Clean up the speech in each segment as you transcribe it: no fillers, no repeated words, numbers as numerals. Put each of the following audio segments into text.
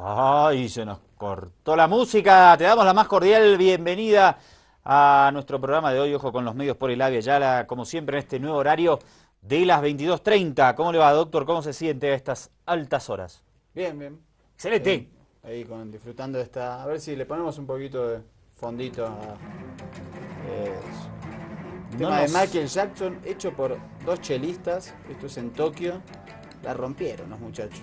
Ay, se nos cortó la música. Te damos la más cordial bienvenida a nuestro programa de hoy, Ojo con los Medios por Elavia Ayala, como siempre en este nuevo horario de las 22:30. ¿Cómo le va, doctor? ¿Cómo se siente a estas altas horas? Bien, bien. Excelente. Ahí disfrutando de esta... A ver si le ponemos un poquito de fondito a... tema de Michael Jackson, hecho por dos chelistas. Esto es en Tokio. La rompieron los muchachos.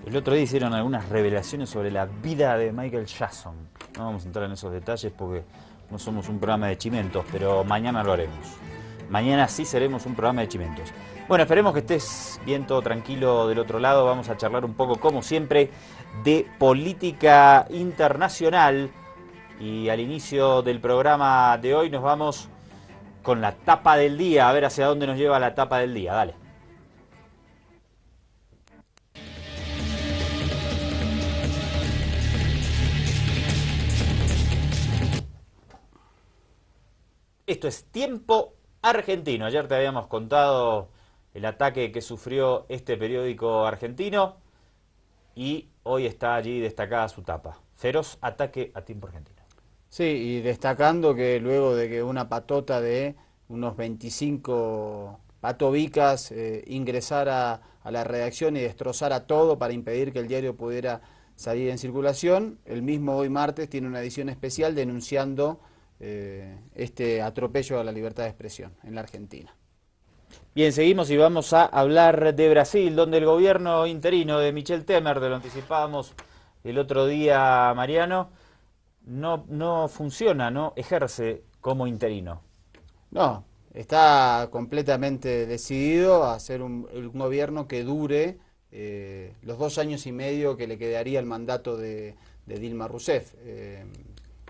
El otro día hicieron algunas revelaciones sobre la vida de Michael Jackson. No vamos a entrar en esos detalles porque no somos un programa de chimentos, pero mañana lo haremos. Mañana sí seremos un programa de chimentos. Bueno, esperemos que estés bien, todo tranquilo del otro lado. Vamos a charlar un poco, como siempre, de política internacional. Y al inicio del programa de hoy nos vamos con la tapa del día. A ver hacia dónde nos lleva la tapa del día. Dale. Esto es Tiempo Argentino. Ayer te habíamos contado el ataque que sufrió este periódico argentino y hoy está allí destacada su tapa. Feroz ataque a Tiempo Argentino. Sí, y destacando que luego de que una patota de unos 25 patobicas ingresara a la redacción y destrozara todo para impedir que el diario pudiera salir en circulación, el mismo hoy martes tiene una edición especial denunciando este atropello a la libertad de expresión en la Argentina. Bien, seguimos y vamos a hablar de Brasil, donde el gobierno interino de Michel Temer, te lo anticipábamos el otro día, Mariano, no funciona, no ejerce como interino. No, está completamente decidido a hacer un gobierno que dure los 2 años y medio que le quedaría el mandato de Dilma Rousseff.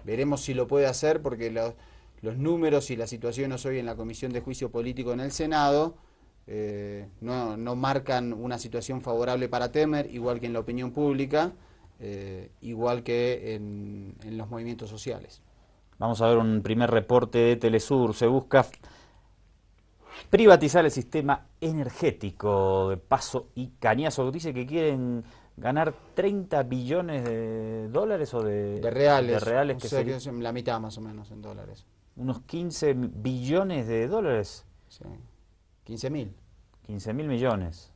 Veremos si lo puede hacer porque los números y las situaciones hoy en la Comisión de Juicio Político en el Senado no marcan una situación favorable para Temer, igual que en la opinión pública, igual que en los movimientos sociales. Vamos a ver un primer reporte de Telesur. Se busca privatizar el sistema energético de Paso y Cañazo. Dice que quieren ganar 30 billones de dólares o de reales. De reales, que sería la mitad más o menos en dólares. Unos 15 billones de dólares. Sí. 15.000. 15.000 millones.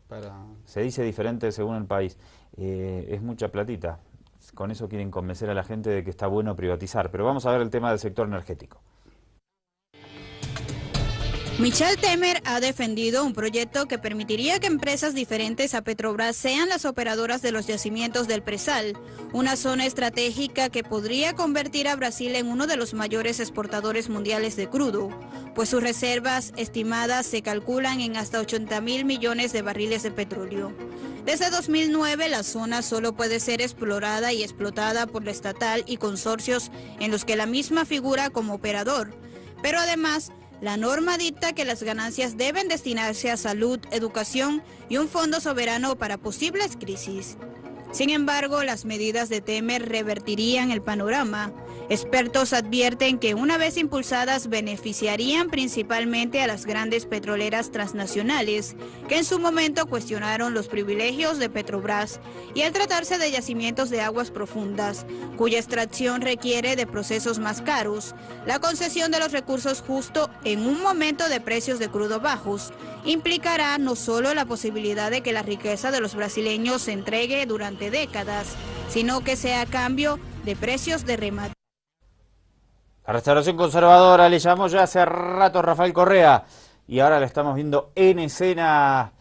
Se dice diferente según el país. Es mucha platita. Con eso quieren convencer a la gente de que está bueno privatizar. Pero vamos a ver el tema del sector energético. Michel Temer ha defendido un proyecto que permitiría que empresas diferentes a Petrobras sean las operadoras de los yacimientos del Presal, una zona estratégica que podría convertir a Brasil en uno de los mayores exportadores mundiales de crudo, pues sus reservas estimadas se calculan en hasta 80.000 millones de barriles de petróleo. Desde 2009 la zona solo puede ser explorada y explotada por la estatal y consorcios en los que la misma figura como operador, pero además la norma dicta que las ganancias deben destinarse a salud, educación y un fondo soberano para posibles crisis. Sin embargo, las medidas de Temer revertirían el panorama. Expertos advierten que una vez impulsadas beneficiarían principalmente a las grandes petroleras transnacionales, que en su momento cuestionaron los privilegios de Petrobras, y al tratarse de yacimientos de aguas profundas, cuya extracción requiere de procesos más caros, la concesión de los recursos justo en un momento de precios de crudo bajos implicará no solo la posibilidad de que la riqueza de los brasileños se entregue durante décadas, sino que sea a cambio de precios de remate. La restauración conservadora le llamó ya hace rato Rafael Correa y ahora la estamos viendo en escena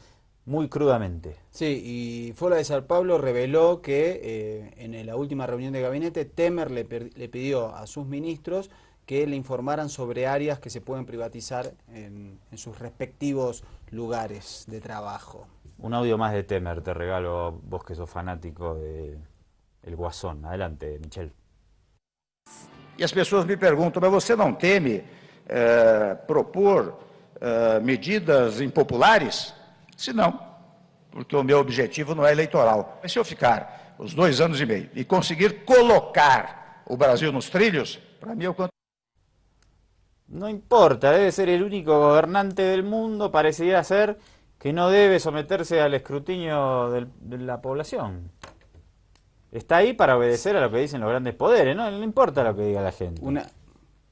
muy crudamente. Sí, y Fola de Sao Paulo reveló que en la última reunión de gabinete Temer le pidió a sus ministros que le informaran sobre áreas que se pueden privatizar en sus respectivos lugares de trabajo. Un audio más de Temer, te regalo, vos que sos fanático de El Guasón. Adelante, Michel. E as pessoas me perguntam, mas você não teme propor medidas impopulares? Se não, porque o meu objetivo não é eleitoral. Mas se eu ficar os 2 anos e meio e conseguir colocar o Brasil nos trilhos, para mim eu conto. No importa, debe ser el único gobernante del mundo, parecería ser que no debe someterse al escrutinio de la población. Está ahí para obedecer a lo que dicen los grandes poderes, ¿no? No le importa lo que diga la gente.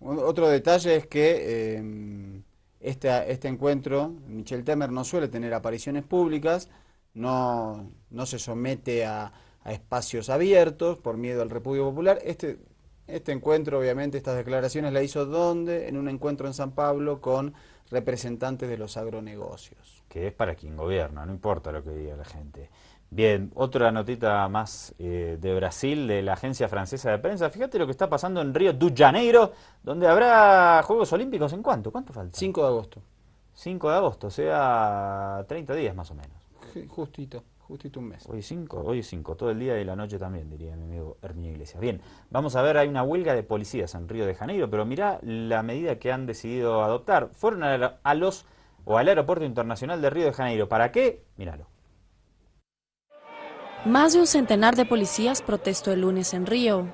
Otro detalle es que este encuentro, Michel Temer no suele tener apariciones públicas, no se somete a espacios abiertos por miedo al repudio popular. Este encuentro, obviamente, estas declaraciones la hizo ¿dónde? En un encuentro en San Pablo con representantes de los agronegocios. Que es para quien gobierna, no importa lo que diga la gente. Bien, otra notita más de Brasil, de la agencia francesa de prensa. Fíjate lo que está pasando en Río de Janeiro, donde habrá Juegos Olímpicos. ¿En cuánto? ¿Cuánto falta? 5 de agosto. 5 de agosto, o sea, 30 días más o menos. Justito un mes. Hoy 5, todo el día y la noche también, diría mi amigo Herminio Iglesias. Bien, vamos a ver, hay una huelga de policías en Río de Janeiro, pero mirá la medida que han decidido adoptar. Fueron al aeropuerto internacional de Río de Janeiro. ¿Para qué? Míralo. Más de un centenar de policías protestó el lunes en Río,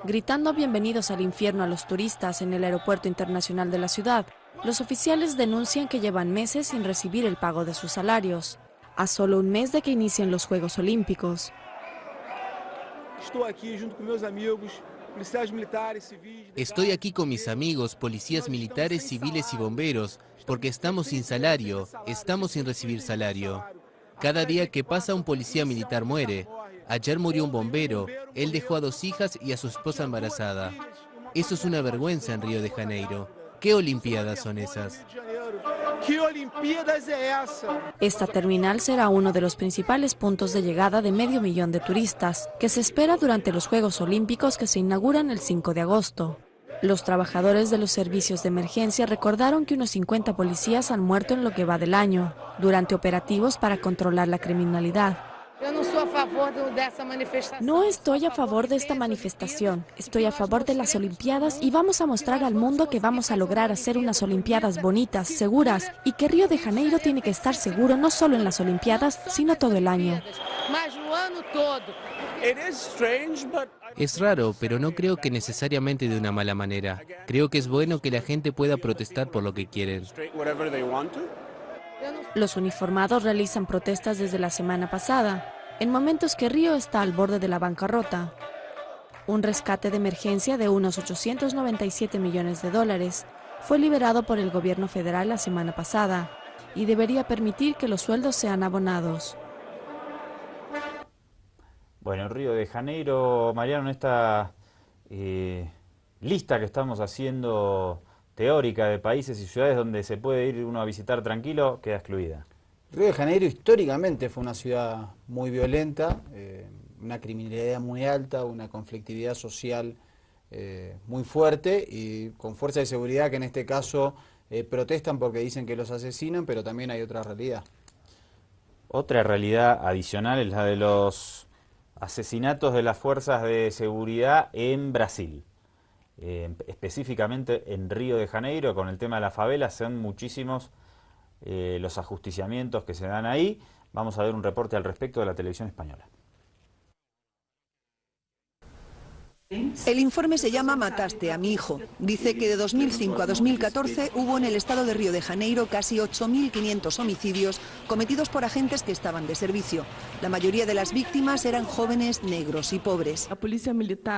gritando bienvenidos al infierno a los turistas en el aeropuerto internacional de la ciudad. Los oficiales denuncian que llevan meses sin recibir el pago de sus salarios, a solo un mes de que inicien los Juegos Olímpicos. Estoy aquí con mis amigos, policías militares, civiles y bomberos, porque estamos sin salario, estamos sin recibir salario. Cada día que pasa un policía militar muere. Ayer murió un bombero, él dejó a 2 hijas y a su esposa embarazada. Eso es una vergüenza en Río de Janeiro. ¿Qué olimpiadas son esas? Esta terminal será uno de los principales puntos de llegada de 500.000 de turistas, que se espera durante los Juegos Olímpicos que se inauguran el 5 de agosto. Los trabajadores de los servicios de emergencia recordaron que unos 50 policías han muerto en lo que va del año, durante operativos para controlar la criminalidad. No estoy a favor de esta manifestación, estoy a favor de las Olimpiadas y vamos a mostrar al mundo que vamos a lograr hacer unas Olimpiadas bonitas, seguras, y que Río de Janeiro tiene que estar seguro no solo en las Olimpiadas, sino todo el año. Es raro, pero no creo que necesariamente de una mala manera. Creo que es bueno que la gente pueda protestar por lo que quieren. Los uniformados realizan protestas desde la semana pasada, en momentos que Río está al borde de la bancarrota. Un rescate de emergencia de unos 897 millones de dólares fue liberado por el gobierno federal la semana pasada y debería permitir que los sueldos sean abonados. Bueno, Río de Janeiro, Mariano, en esta lista que estamos haciendo teórica de países y ciudades donde se puede ir uno a visitar tranquilo, queda excluida. Río de Janeiro históricamente fue una ciudad muy violenta, una criminalidad muy alta, una conflictividad social muy fuerte y con fuerzas de seguridad que en este caso protestan porque dicen que los asesinan, pero también hay otra realidad. Otra realidad adicional es la de los asesinatos de las fuerzas de seguridad en Brasil. Específicamente en Río de Janeiro, con el tema de la favela, son muchísimos los ajusticiamientos que se dan ahí. Vamos a ver un reporte al respecto de la televisión española. El informe se llama Mataste a mi hijo. Dice que de 2005 a 2014 hubo en el estado de Río de Janeiro casi 8.500 homicidios cometidos por agentes que estaban de servicio. La mayoría de las víctimas eran jóvenes, negros y pobres.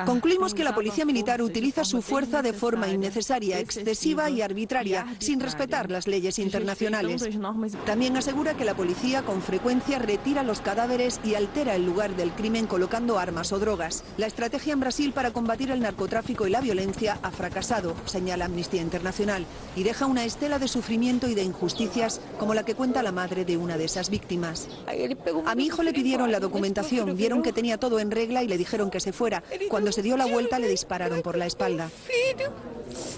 Concluimos que la policía militar utiliza su fuerza de forma innecesaria, excesiva y arbitraria, sin respetar las leyes internacionales. También asegura que la policía con frecuencia retira los cadáveres y altera el lugar del crimen colocando armas o drogas. La estrategia en Brasil para combatir el narcotráfico y la violencia ha fracasado, señala Amnistía Internacional, y deja una estela de sufrimiento y de injusticias como la que cuenta la madre de una de esas víctimas. A mi hijo le pidieron la documentación, vieron que tenía todo en regla y le dijeron que se fuera. Cuando se dio la vuelta le dispararon por la espalda.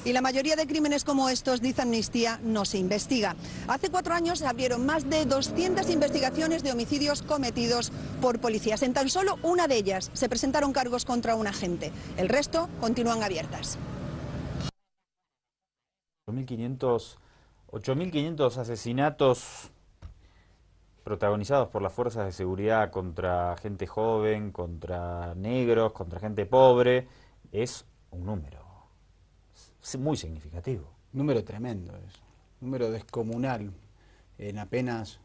Y la mayoría de crímenes como estos, dice Amnistía, no se investiga. Hace 4 años se abrieron más de 200 investigaciones de homicidios cometidos por policías. En tan solo una de ellas se presentaron cargos contra un agente. El resto continúan abiertas. 8.500 asesinatos protagonizados por las fuerzas de seguridad contra gente joven, contra negros, contra gente pobre, es un número muy significativo. Número tremendo, es número descomunal. En apenas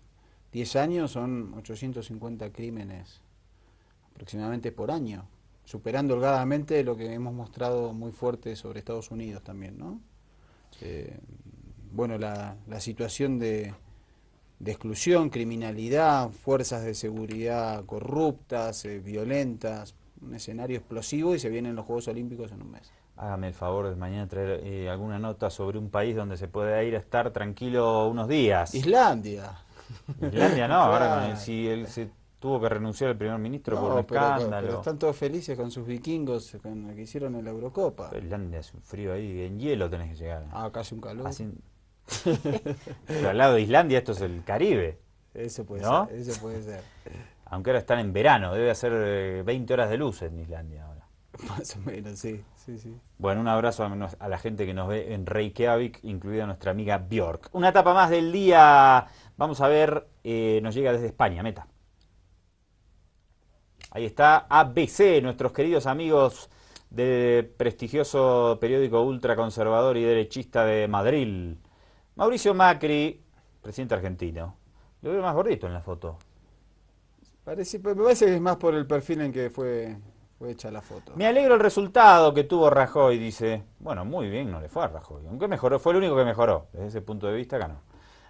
10 años son 850 crímenes aproximadamente por año, superando holgadamente lo que hemos mostrado muy fuerte sobre Estados Unidos también, ¿no? Bueno, la situación de exclusión, criminalidad, fuerzas de seguridad corruptas, violentas, un escenario explosivo, y se vienen los Juegos Olímpicos en un mes. Hágame el favor de mañana traer alguna nota sobre un país donde se pueda ir a estar tranquilo unos días. Islandia. Islandia no, ahora Claro. si él se tuvo que renunciar el primer ministro por No, un escándalo. pero están todos felices con sus vikingos, con lo que hicieron en la Eurocopa. Pero Islandia es un frío ahí, en hielo tenés que llegar. Acá hace un calor. Así- Pero al lado de Islandia esto es el Caribe, Eso puede ¿no? ser, eso puede ser. aunque ahora están en verano, debe hacer 20 horas de luz en Islandia ahora. Más o menos, sí, sí, sí. Bueno, un abrazo a la gente que nos ve en Reykjavik, incluida nuestra amiga Björk. Una etapa más del día, vamos a ver, nos llega desde España, Meta. Ahí está ABC, nuestros queridos amigos del prestigioso periódico ultraconservador y derechista de Madrid. Mauricio Macri, presidente argentino. Lo veo más gordito en la foto. Me parece que es más por el perfil en que fue hecha la foto. Me alegro el resultado que tuvo Rajoy, dice. Bueno, muy bien, no le fue a Rajoy. Aunque mejoró, fue el único que mejoró. Desde ese punto de vista, ganó.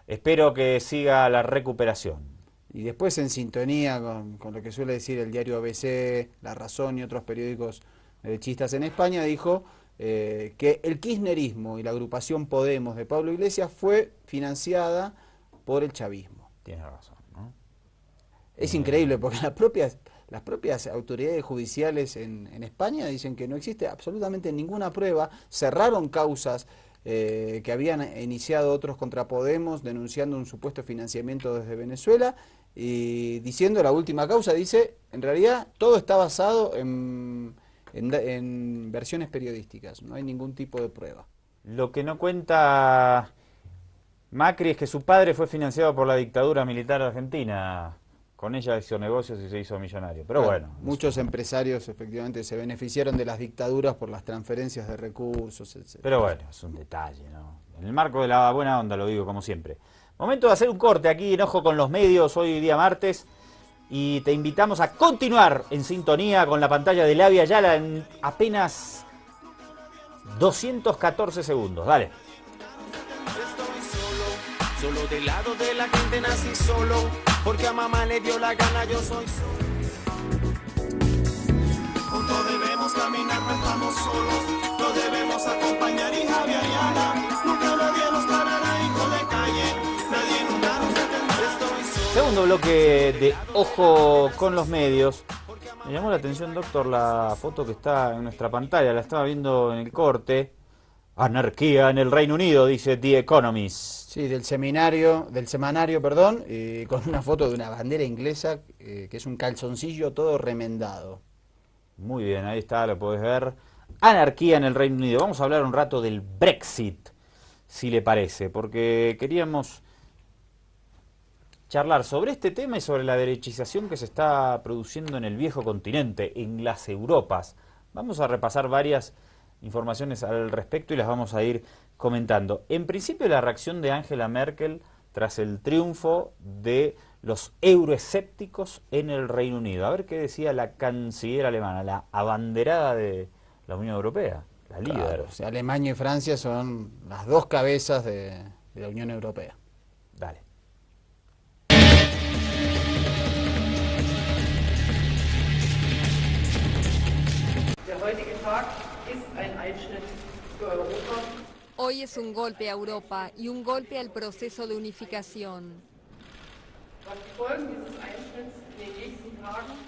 Espero que siga la recuperación. Y después, en sintonía con lo que suele decir el diario ABC, La Razón y otros periódicos derechistas en España, dijo que el kirchnerismo y la agrupación Podemos de Pablo Iglesias fue financiada por el chavismo. Tiene razón, ¿no? Es increíble porque las propias autoridades judiciales en España dicen que no existe absolutamente ninguna prueba, cerraron causas que habían iniciado otros contra Podemos denunciando un supuesto financiamiento desde Venezuela, y diciendo, la última causa dice, en realidad todo está basado en versiones periodísticas, no hay ningún tipo de prueba. Lo que no cuenta Macri es que su padre fue financiado por la dictadura militar argentina. Con ella hizo negocios y se hizo millonario. Pero Claro, bueno. muchos empresarios efectivamente se beneficiaron de las dictaduras por las transferencias de recursos, etc. Pero bueno, es un detalle, ¿no? En el marco de la buena onda, lo digo como siempre. Momento de hacer un corte aquí en Ojo con los Medios, hoy día martes. Y te invitamos a continuar en sintonía con la pantalla de Labia Yala en apenas 214 segundos. Dale. Solo del lado de la gente nací solo, porque a mamá le dio la gana, yo soy solo. Juntos debemos caminar, no estamos solos, lo debemos acompañar y Javier Ayala. Nunca nadie nos parará, hijo de calle, nadie nunca nos detendrá. Estoy solo. Segundo bloque de Ojo con los Medios. Me llamó la atención, doctor, la foto que está en nuestra pantalla, la estaba viendo en el corte. Anarquía en el Reino Unido, dice The Economist. Sí, del semanario, con una foto de una bandera inglesa, que es un calzoncillo todo remendado. Muy bien, ahí está, lo podés ver. Anarquía en el Reino Unido. Vamos a hablar un rato del Brexit, si le parece, porque queríamos charlar sobre este tema y sobre la derechización que se está produciendo en el viejo continente, en las Europas. Vamos a repasar varias informaciones al respecto y las vamos a ir comentando. En principio, la reacción de Angela Merkel tras el triunfo de los euroescépticos en el Reino Unido. A ver qué decía la canciller alemana, la abanderada de la Unión Europea, la líder. Claro, o sea, Alemania y Francia son las dos cabezas de la Unión Europea. Dale. Hoy es un golpe a Europa y un golpe al proceso de unificación.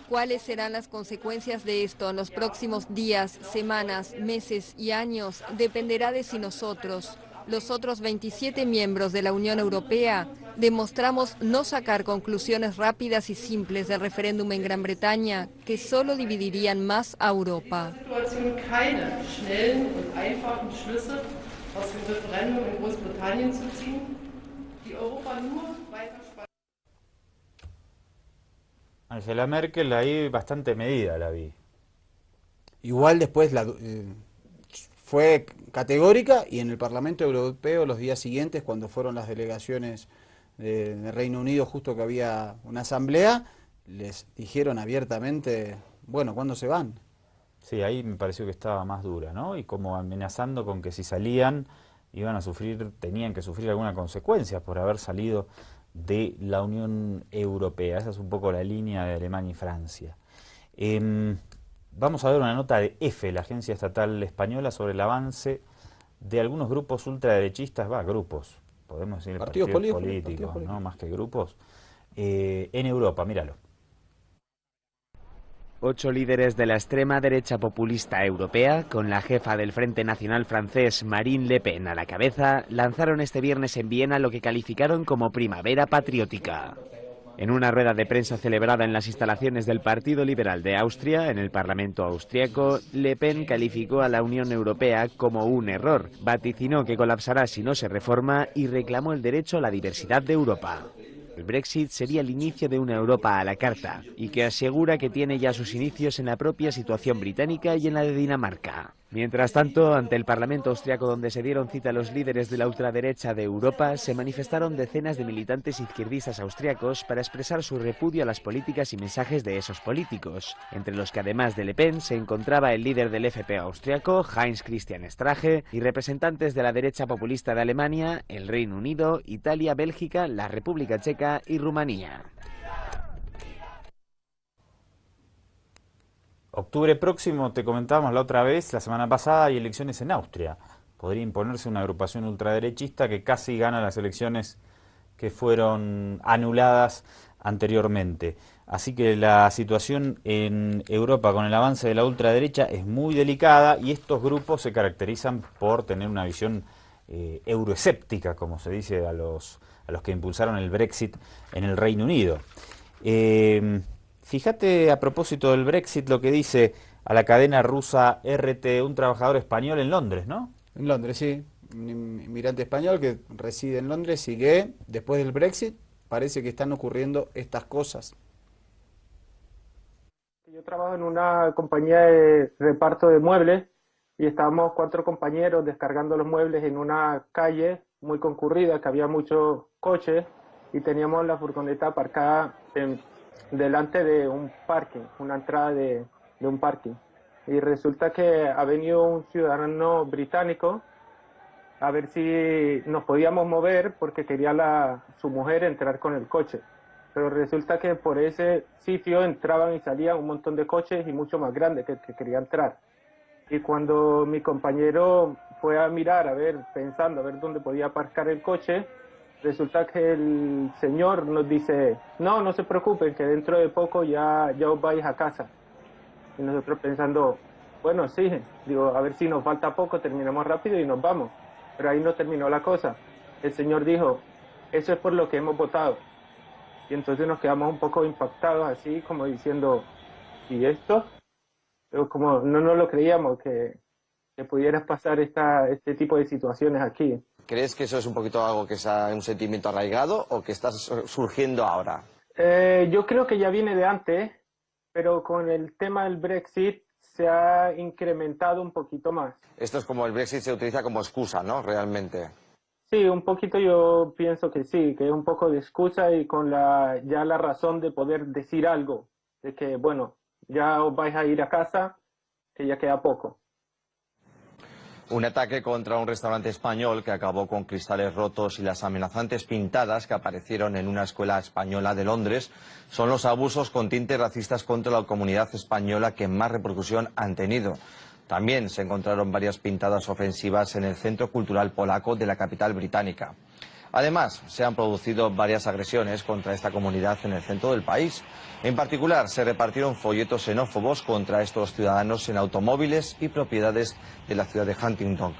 ¿Cuáles serán las consecuencias de esto en los próximos días, semanas, meses y años? Dependerá de si nosotros, los otros 27 miembros de la Unión Europea, demostramos no sacar conclusiones rápidas y simples del referéndum en Gran Bretaña, que solo dividirían más a Europa. Angela Merkel ahí bastante medida la vi. Igual después fue categórica, y en el Parlamento Europeo los días siguientes, cuando fueron las delegaciones de Reino Unido, justo que había una asamblea, les dijeron abiertamente, bueno, ¿cuándo se van? Sí, ahí me pareció que estaba más dura, ¿no? Y como amenazando con que si salían iban a sufrir, tenían que sufrir alguna consecuencia por haber salido de la Unión Europea. Esa es un poco la línea de Alemania y Francia. Vamos a ver una nota de EFE, la agencia estatal española, sobre el avance de algunos grupos ultraderechistas, grupos, podemos decir partidos políticos, ¿no? Más que grupos, en Europa, míralo. 8 líderes de la extrema derecha populista europea, con la jefa del Frente Nacional francés Marine Le Pen a la cabeza, lanzaron este viernes en Viena lo que calificaron como primavera patriótica. En una rueda de prensa celebrada en las instalaciones del Partido Liberal de Austria, en el Parlamento austriaco, Le Pen calificó a la Unión Europea como un error, vaticinó que colapsará si no se reforma y reclamó el derecho a la diversidad de Europa. El Brexit sería el inicio de una Europa a la carta y que asegura que tiene ya sus inicios en la propia situación británica y en la de Dinamarca. Mientras tanto, ante el Parlamento austriaco, donde se dieron cita los líderes de la ultraderecha de Europa, se manifestaron decenas de militantes izquierdistas austriacos para expresar su repudio a las políticas y mensajes de esos políticos, entre los que además de Le Pen se encontraba el líder del FPÖ austriaco, Heinz Christian Strache, y representantes de la derecha populista de Alemania, el Reino Unido, Italia, Bélgica, la República Checa y Rumanía. Octubre próximo, te comentábamos la otra vez, la semana pasada, hay elecciones en Austria. Podría imponerse una agrupación ultraderechista que casi gana las elecciones que fueron anuladas anteriormente. Así que la situación en Europa con el avance de la ultraderecha es muy delicada y estos grupos se caracterizan por tener una visión euroescéptica, como se dice a los que impulsaron el Brexit en el Reino Unido. Fíjate a propósito del Brexit lo que dice a la cadena rusa RT un trabajador español en Londres, ¿no? En Londres, sí. Un inmigrante español que reside en Londres y que después del Brexit parece que están ocurriendo estas cosas. Yo trabajo en una compañía de reparto de muebles y estábamos 4 compañeros descargando los muebles en una calle muy concurrida que había muchos coches y teníamos la furgoneta aparcada delante de un parking, una entrada de un parking. Y resulta que ha venido un ciudadano británico a ver si nos podíamos mover porque quería su mujer entrar con el coche. Pero resulta que por ese sitio entraban y salían un montón de coches y mucho más grandes que querían entrar. Y cuando mi compañero fue a mirar, pensando a ver dónde podía aparcar el coche, resulta que el señor nos dice, no se preocupen, que dentro de poco ya os vais a casa. Y nosotros pensando, bueno, sí, digo, a ver si nos falta poco, terminamos rápido y nos vamos. Pero ahí no terminó la cosa. El señor dijo, eso es por lo que hemos votado. Y entonces nos quedamos un poco impactados, así como diciendo, ¿y esto? Pero como no nos lo creíamos, que pudiera pasar este tipo de situaciones aquí. ¿Crees que eso es un poquito algo que es un sentimiento arraigado o que está surgiendo ahora? Yo creo que ya viene de antes, pero con el tema del Brexit se ha incrementado un poquito más. Esto es como el Brexit se utiliza como excusa, ¿no? Realmente. Sí, un poquito yo pienso que sí, que es un poco de excusa y con ya la razón de poder decir algo, de que, bueno, ya os vais a ir a casa, que ya queda poco. Un ataque contra un restaurante español que acabó con cristales rotos y las amenazantes pintadas que aparecieron en una escuela española de Londres son los abusos con tintes racistas contra la comunidad española que más repercusión han tenido. También se encontraron varias pintadas ofensivas en el Centro Cultural Polaco de la capital británica. Además, se han producido varias agresiones contra esta comunidad en el centro del país. En particular, se repartieron folletos xenófobos contra estos ciudadanos en automóviles y propiedades de la ciudad de Huntingdon.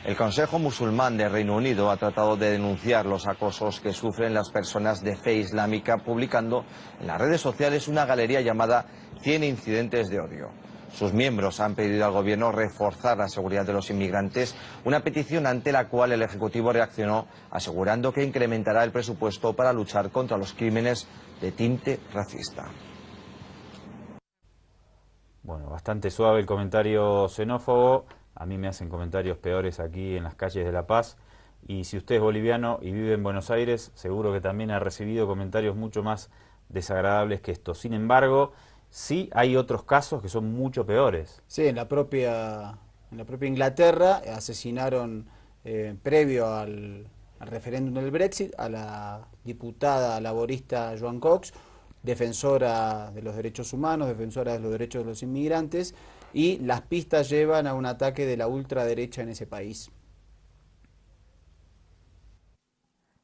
El Consejo Musulmán de Reino Unido ha tratado de denunciar los acosos que sufren las personas de fe islámica, publicando en las redes sociales una galería llamada 100 incidentes de odio. Sus miembros han pedido al gobierno reforzar la seguridad de los inmigrantes, una petición ante la cual el Ejecutivo reaccionó asegurando que incrementará el presupuesto para luchar contra los crímenes de tinte racista. Bueno, bastante suave el comentario xenófobo. A mí me hacen comentarios peores aquí en las calles de La Paz. y si usted es boliviano y vive en Buenos Aires, seguro que también ha recibido comentarios mucho más desagradables que estos. Sin embargo, sí hay otros casos que son mucho peores. Sí, en la propia Inglaterra asesinaron, previo al referéndum del Brexit, a la diputada laborista Joan Cox, defensora de los derechos humanos, defensora de los derechos de los inmigrantes, y las pistas llevan a un ataque de la ultraderecha en ese país.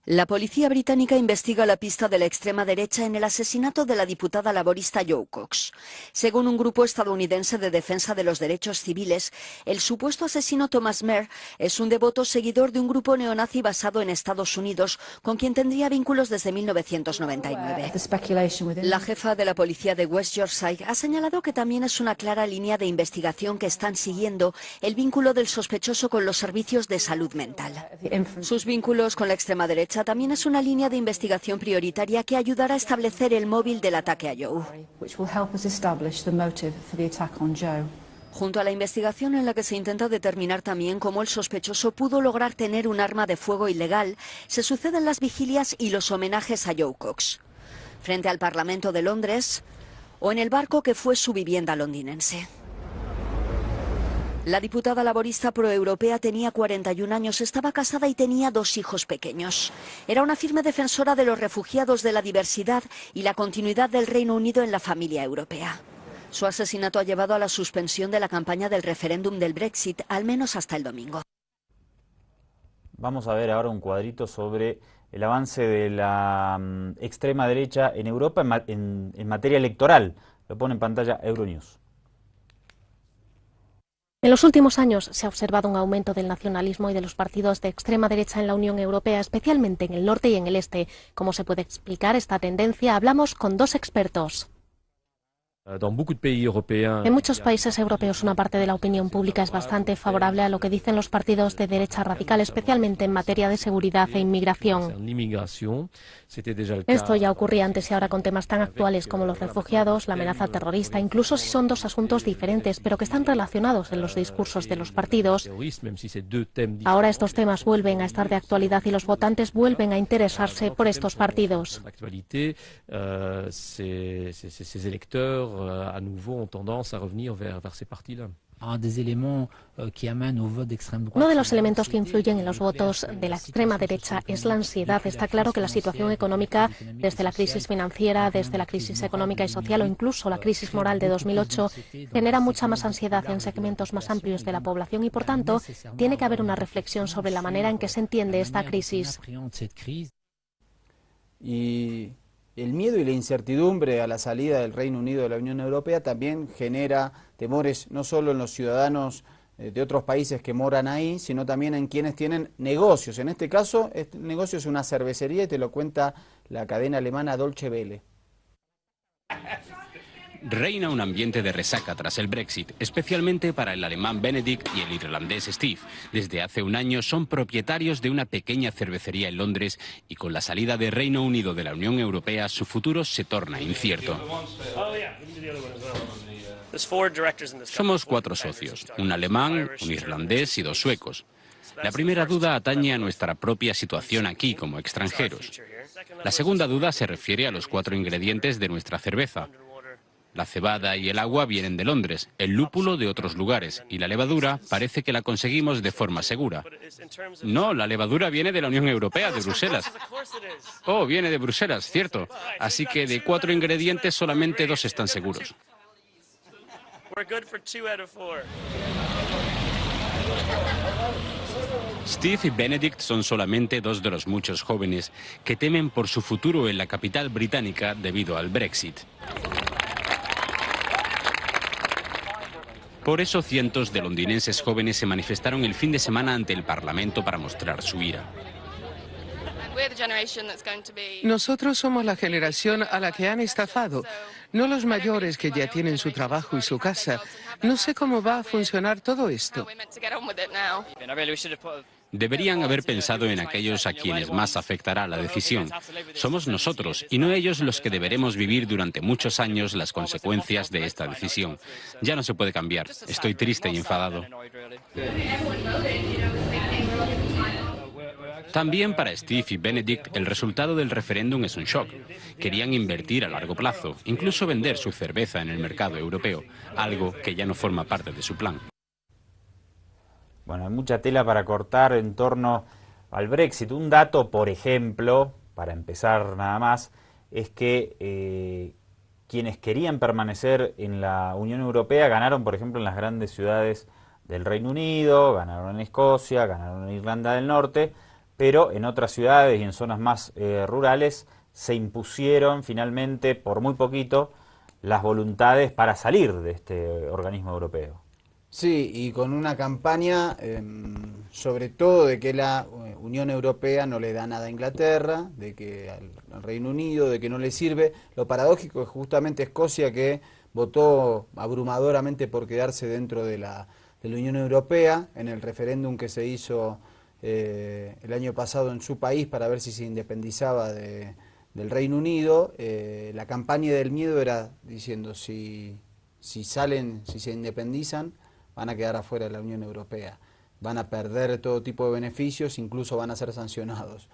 La policía británica investiga la pista de la extrema derecha en el asesinato de la diputada laborista Jo Cox. Según un grupo estadounidense de defensa de los derechos civiles, el supuesto asesino Thomas Mehr es un devoto seguidor de un grupo neonazi basado en Estados Unidos, con quien tendría vínculos desde 1999. La jefa de la policía de West Yorkshire ha señalado que también es una clara línea de investigación que están siguiendo el vínculo del sospechoso con los servicios de salud mental. Sus vínculos con la extrema derecha también es una línea de investigación prioritaria que ayudará a establecer el móvil del ataque a Joe. Junto a la investigación en la que se intenta determinar también cómo el sospechoso pudo lograr tener un arma de fuego ilegal, se suceden las vigilias y los homenajes a Joe Cox, frente al Parlamento de Londres o en el barco que fue su vivienda londinense. La diputada laborista proeuropea tenía 41 años, estaba casada y tenía 2 hijos pequeños. Era una firme defensora de los refugiados, de la diversidad y la continuidad del Reino Unido en la familia europea. Su asesinato ha llevado a la suspensión de la campaña del referéndum del Brexit, al menos hasta el domingo. Vamos a ver ahora un cuadrito sobre el avance de la extrema derecha en Europa en materia electoral. Lo pone en pantalla Euronews. En los últimos años se ha observado un aumento del nacionalismo y de los partidos de extrema derecha en la Unión Europea, especialmente en el norte y en el este. ¿Cómo se puede explicar esta tendencia? Hablamos con 2 expertos. En muchos países europeos una parte de la opinión pública es bastante favorable a lo que dicen los partidos de derecha radical, especialmente en materia de seguridad e inmigración. Esto ya ocurría antes y ahora con temas tan actuales como los refugiados, la amenaza terrorista, incluso si son 2 asuntos diferentes, pero que están relacionados en los discursos de los partidos. Ahora estos temas vuelven a estar de actualidad y los votantes vuelven a interesarse por estos partidos. à nouveau ont tendance à revenir vers ces partis-là. Uno de los elementos que influyen en los votos de la extrema derecha es la ansiedad. Está claro que la situación económica, desde la crisis financiera, desde la crisis económica y social o incluso la crisis moral de 2008, genera mucha más ansiedad en segmentos más amplios de la población y, por tanto, tiene que haber una reflexión sobre la manera en que se entiende esta crisis. Y el miedo y la incertidumbre a la salida del Reino Unido de la Unión Europea también genera temores no solo en los ciudadanos de otros países que moran ahí, sino también en quienes tienen negocios. En este caso, este negocio es una cervecería y te lo cuenta la cadena alemana Deutsche Welle. Reina un ambiente de resaca tras el Brexit, especialmente para el alemán Benedikt y el irlandés Steve. Desde hace un año son propietarios de una pequeña cervecería en Londres y con la salida de Reino Unido de la Unión Europea su futuro se torna incierto. Somos 4 socios, un alemán, un irlandés y 2 suecos. La primera duda atañe a nuestra propia situación aquí como extranjeros. La segunda duda se refiere a los 4 ingredientes de nuestra cerveza. La cebada y el agua vienen de Londres, el lúpulo de otros lugares y la levadura parece que la conseguimos de forma segura. No, la levadura viene de la Unión Europea, de Bruselas. Oh, viene de Bruselas, cierto. Así que de 4 ingredientes solamente 2 están seguros. Steve y Benedikt son solamente 2 de los muchos jóvenes que temen por su futuro en la capital británica debido al Brexit. Por eso cientos de londinenses jóvenes se manifestaron el fin de semana ante el Parlamento para mostrar su ira. Nosotros somos la generación a la que han estafado, no los mayores que ya tienen su trabajo y su casa. No sé cómo va a funcionar todo esto. Deberían haber pensado en aquellos a quienes más afectará la decisión. Somos nosotros y no ellos los que deberemos vivir durante muchos años las consecuencias de esta decisión. Ya no se puede cambiar. Estoy triste y enfadado. También para Steve y Benedict el resultado del referéndum es un shock. Querían invertir a largo plazo, incluso vender su cerveza en el mercado europeo, algo que ya no forma parte de su plan. Bueno, hay mucha tela para cortar en torno al Brexit. Un dato, por ejemplo, para empezar nada más, es que quienes querían permanecer en la Unión Europea ganaron, por ejemplo, en las grandes ciudades del Reino Unido, ganaron en Escocia, ganaron en Irlanda del Norte, pero en otras ciudades y en zonas más rurales se impusieron finalmente, por muy poquito, las voluntades para salir de este organismo europeo. Sí, y con una campaña sobre todo de que la Unión Europea no le da nada a Inglaterra, de que al Reino Unido, de que no le sirve. Lo paradójico es justamente Escocia, que votó abrumadoramente por quedarse dentro de la Unión Europea en el referéndum que se hizo el año pasado en su país para ver si se independizaba del Reino Unido. La campaña del miedo era diciendo si se independizan, van a quedar afuera de la Unión Europea, van a perder todo tipo de beneficios, incluso van a ser sancionados.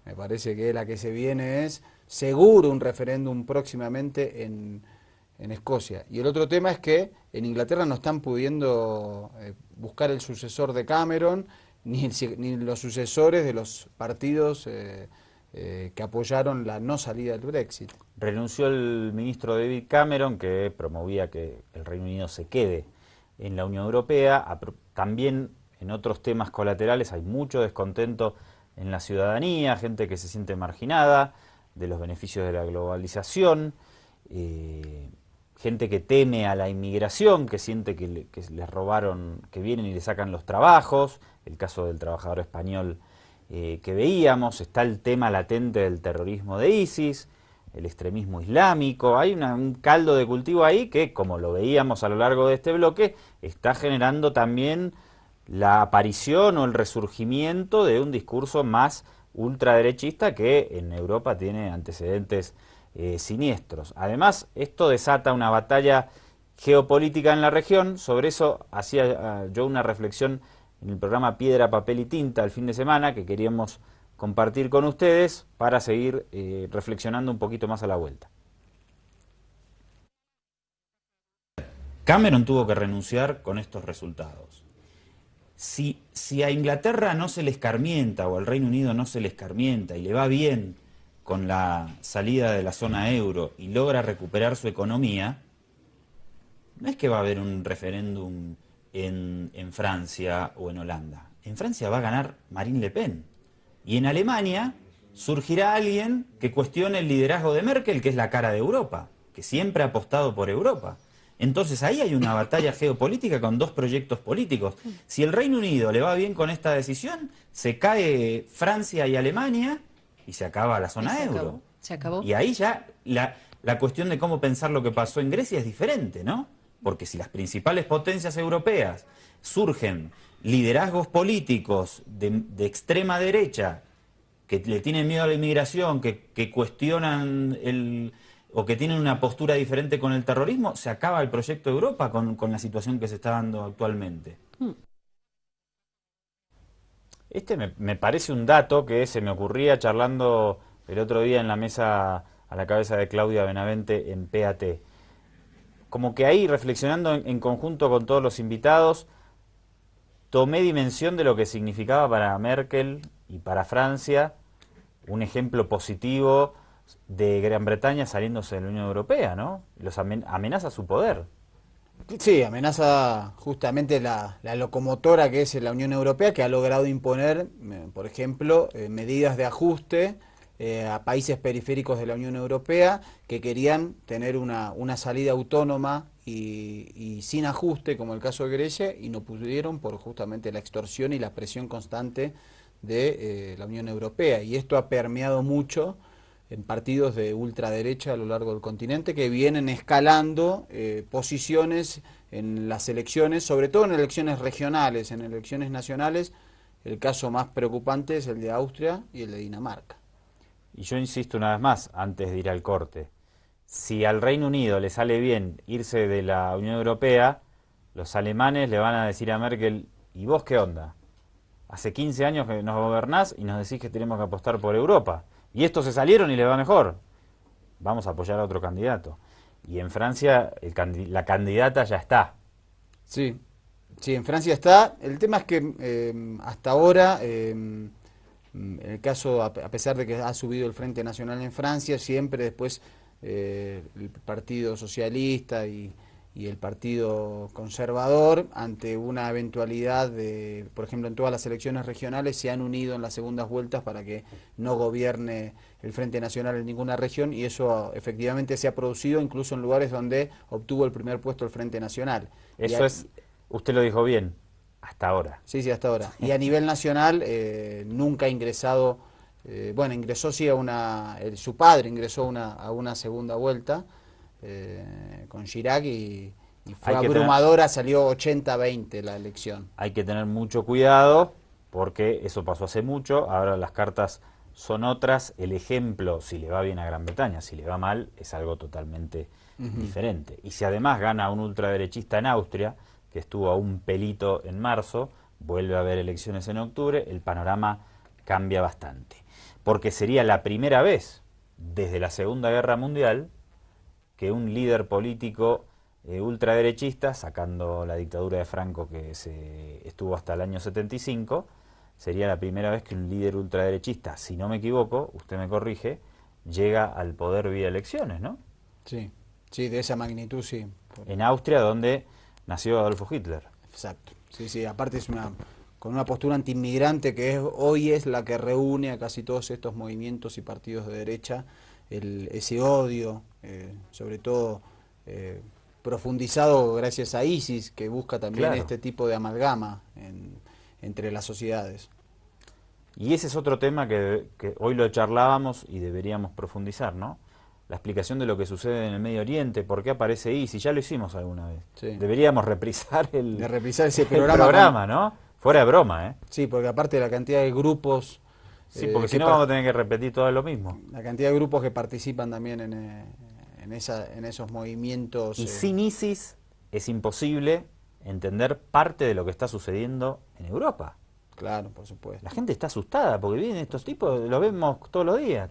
Me parece que la que se viene es seguro un referéndum próximamente en Escocia. Y el otro tema es que en Inglaterra no están pudiendo buscar el sucesor de Cameron, ni los sucesores de los partidos que apoyaron la no salida del Brexit. Renunció el ministro David Cameron, que promovía que el Reino Unido se quede en la Unión Europea. También en otros temas colaterales hay mucho descontento en la ciudadanía, gente que se siente marginada de los beneficios de la globalización, gente que teme a la inmigración, que siente que les robaron, que vienen y le sacan los trabajos, el caso del trabajador español que veíamos. Está el tema latente del terrorismo de ISIS, el extremismo islámico. Hay un caldo de cultivo ahí que, como lo veíamos a lo largo de este bloque, está generando también la aparición o el resurgimiento de un discurso más ultraderechista que en Europa tiene antecedentes siniestros. Además, esto desata una batalla geopolítica en la región. Sobre eso hacía yo una reflexión en el programa Piedra, Papel y Tinta el fin de semana, que queríamos compartir con ustedes para seguir reflexionando un poquito más a la vuelta. Cameron tuvo que renunciar con estos resultados. Si a Inglaterra no se le escarmienta o al Reino Unido no se le escarmienta y le va bien con la salida de la zona euro y logra recuperar su economía, no es que va a haber un referéndum en Francia o en Holanda. En Francia va a ganar Marine Le Pen. Y en Alemania surgirá alguien que cuestione el liderazgo de Merkel, que es la cara de Europa, que siempre ha apostado por Europa. Entonces ahí hay una batalla geopolítica con dos proyectos políticos. Si el Reino Unido le va bien con esta decisión, se cae Francia y Alemania y se acaba la zona euro. Se acabó. Y ahí ya la cuestión de cómo pensar lo que pasó en Grecia es diferente, ¿no? Porque si las principales potencias europeas surgen liderazgos políticos de extrema derecha que le tienen miedo a la inmigración, que cuestionan o que tienen una postura diferente con el terrorismo, se acaba el proyecto Europa con la situación que se está dando actualmente. Este me parece un dato que se me ocurría charlando el otro día en la mesa a la cabeza de Claudia Benavente en PAT. Como que ahí, reflexionando en conjunto con todos los invitados, tomé dimensión de lo que significaba para Merkel y para Francia un ejemplo positivo de Gran Bretaña saliéndose de la Unión Europea, ¿no? Los amenaza su poder. Sí, amenaza justamente la locomotora que es la Unión Europea, que ha logrado imponer, por ejemplo, medidas de ajuste a países periféricos de la Unión Europea que querían tener una salida autónoma y sin ajuste, como el caso de Grecia, y no pudieron por justamente la extorsión y la presión constante de la Unión Europea. Y esto ha permeado mucho en partidos de ultraderecha a lo largo del continente, que vienen escalando posiciones en las elecciones, sobre todo en elecciones regionales, en elecciones nacionales. El caso más preocupante es el de Austria y el de Dinamarca. Y yo insisto una vez más, antes de ir al corte, si al Reino Unido le sale bien irse de la Unión Europea, los alemanes le van a decir a Merkel, ¿y vos qué onda? hace 15 años que nos gobernás y nos decís que tenemos que apostar por Europa. Y estos se salieron y les va mejor. Vamos a apoyar a otro candidato. Y en Francia la candidata ya está. Sí, sí, en Francia está. El tema es que hasta ahora, en el caso, a pesar de que ha subido el Frente Nacional en Francia, siempre después el Partido Socialista y el Partido Conservador, ante una eventualidad de, por ejemplo, en todas las elecciones regionales, se han unido en las segundas vueltas para que no gobierne el Frente Nacional en ninguna región, y eso efectivamente se ha producido incluso en lugares donde obtuvo el primer puesto el Frente Nacional. Eso es, usted lo dijo bien, hasta ahora. Sí, sí, hasta ahora. Y a nivel nacional nunca ha ingresado, bueno, ingresó sí a una, su padre ingresó a una segunda vuelta, con Chirac y fue abrumadora, salió 80-20 la elección. Hay que tener mucho cuidado porque eso pasó hace mucho, ahora las cartas son otras, el ejemplo, si le va bien a Gran Bretaña, si le va mal, es algo totalmente diferente. Y si además gana un ultraderechista en Austria, que estuvo a un pelito en marzo, vuelve a haber elecciones en octubre, el panorama cambia bastante. Porque sería la primera vez desde la Segunda Guerra Mundial que un líder político ultraderechista, sacando la dictadura de Franco que estuvo hasta el año 75, sería la primera vez que un líder ultraderechista, si no me equivoco, usted me corrige, llega al poder vía elecciones, ¿no? Sí, sí, de esa magnitud, sí. En Austria, donde nació Adolfo Hitler. Exacto, sí, sí, aparte es con una postura antiinmigrante que hoy es la que reúne a casi todos estos movimientos y partidos de derecha, ese odio, sobre todo profundizado gracias a ISIS, que busca también este tipo de amalgama entre las sociedades. Y ese es otro tema que hoy lo charlábamos y deberíamos profundizar, ¿no? La explicación de lo que sucede en el Medio Oriente, por qué aparece ISIS, ya lo hicimos alguna vez. Sí. Deberíamos reprisar ese programa, ¿no? Fuera de broma, ¿eh? Sí, porque aparte de la cantidad de grupos... Sí, porque si no vamos a tener que repetir todo lo mismo. La cantidad de grupos que participan también en esos movimientos... Y sin ISIS es imposible entender parte de lo que está sucediendo en Europa. Claro, por supuesto. La gente está asustada porque vienen estos tipos, los vemos todos los días.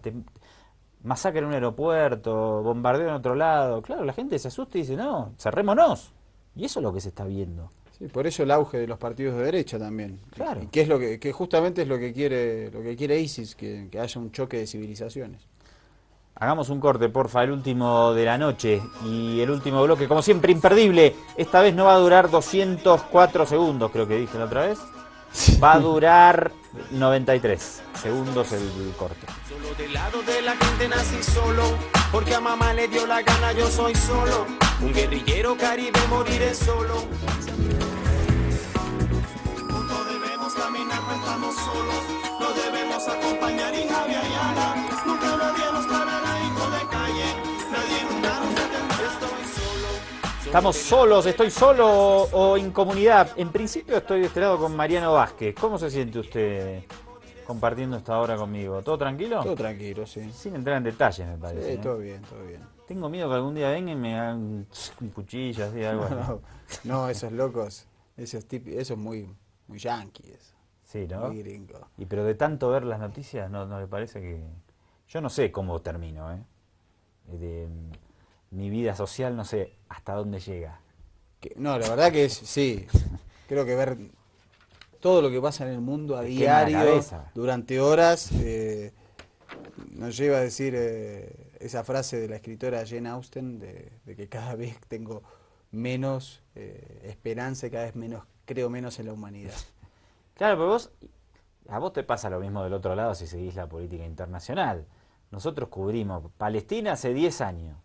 Masacran en un aeropuerto, bombardeo en otro lado. Claro, la gente se asusta y dice, no, cerrémonos. Y eso es lo que se está viendo. Sí, por eso el auge de los partidos de derecha también. Claro. Y que es lo que justamente es lo que quiere ISIS, que haya un choque de civilizaciones. Hagamos un corte, porfa, el último de la noche y el último bloque, como siempre, imperdible. Esta vez no va a durar 204 segundos, creo que dije la otra vez. Va a durar 93 segundos el corte. Solo del lado de la gente nací solo, porque a mamá le dio la gana, yo soy solo. Un guerrillero caribe, moriré solo. No debemos caminar, no estamos solos. No debemos acompañar, hija de Ayala. Nunca nadie nos parará, hijo de calle. Nadie nunca nos detendrá, estoy solo. Estamos solos, estoy solo o en comunidad. En principio estoy de este lado con Mariano Vázquez. ¿Cómo se siente usted compartiendo esta hora conmigo? ¿Todo tranquilo? Todo tranquilo, sí. Sin entrar en detalles, me parece. Sí, todo bien, todo bien. Tengo miedo que algún día vengan y me hagan un cuchillo, así, algo así. No, esos locos, eso es muy yanqui, eso. Sí, ¿no? Muy gringo. Y pero de tanto ver las noticias, ¿no le parece que...? Yo no sé cómo termino, ¿eh? Mi vida social no sé hasta dónde llega. No, la verdad que sí. Creo que ver todo lo que pasa en el mundo a diario, durante horas, nos lleva a decir esa frase de la escritora Jane Austen, de que cada vez tengo menos esperanza y cada vez creo menos en la humanidad. Claro, pero a vos te pasa lo mismo del otro lado si seguís la política internacional. Nosotros cubrimos Palestina hace 10 años.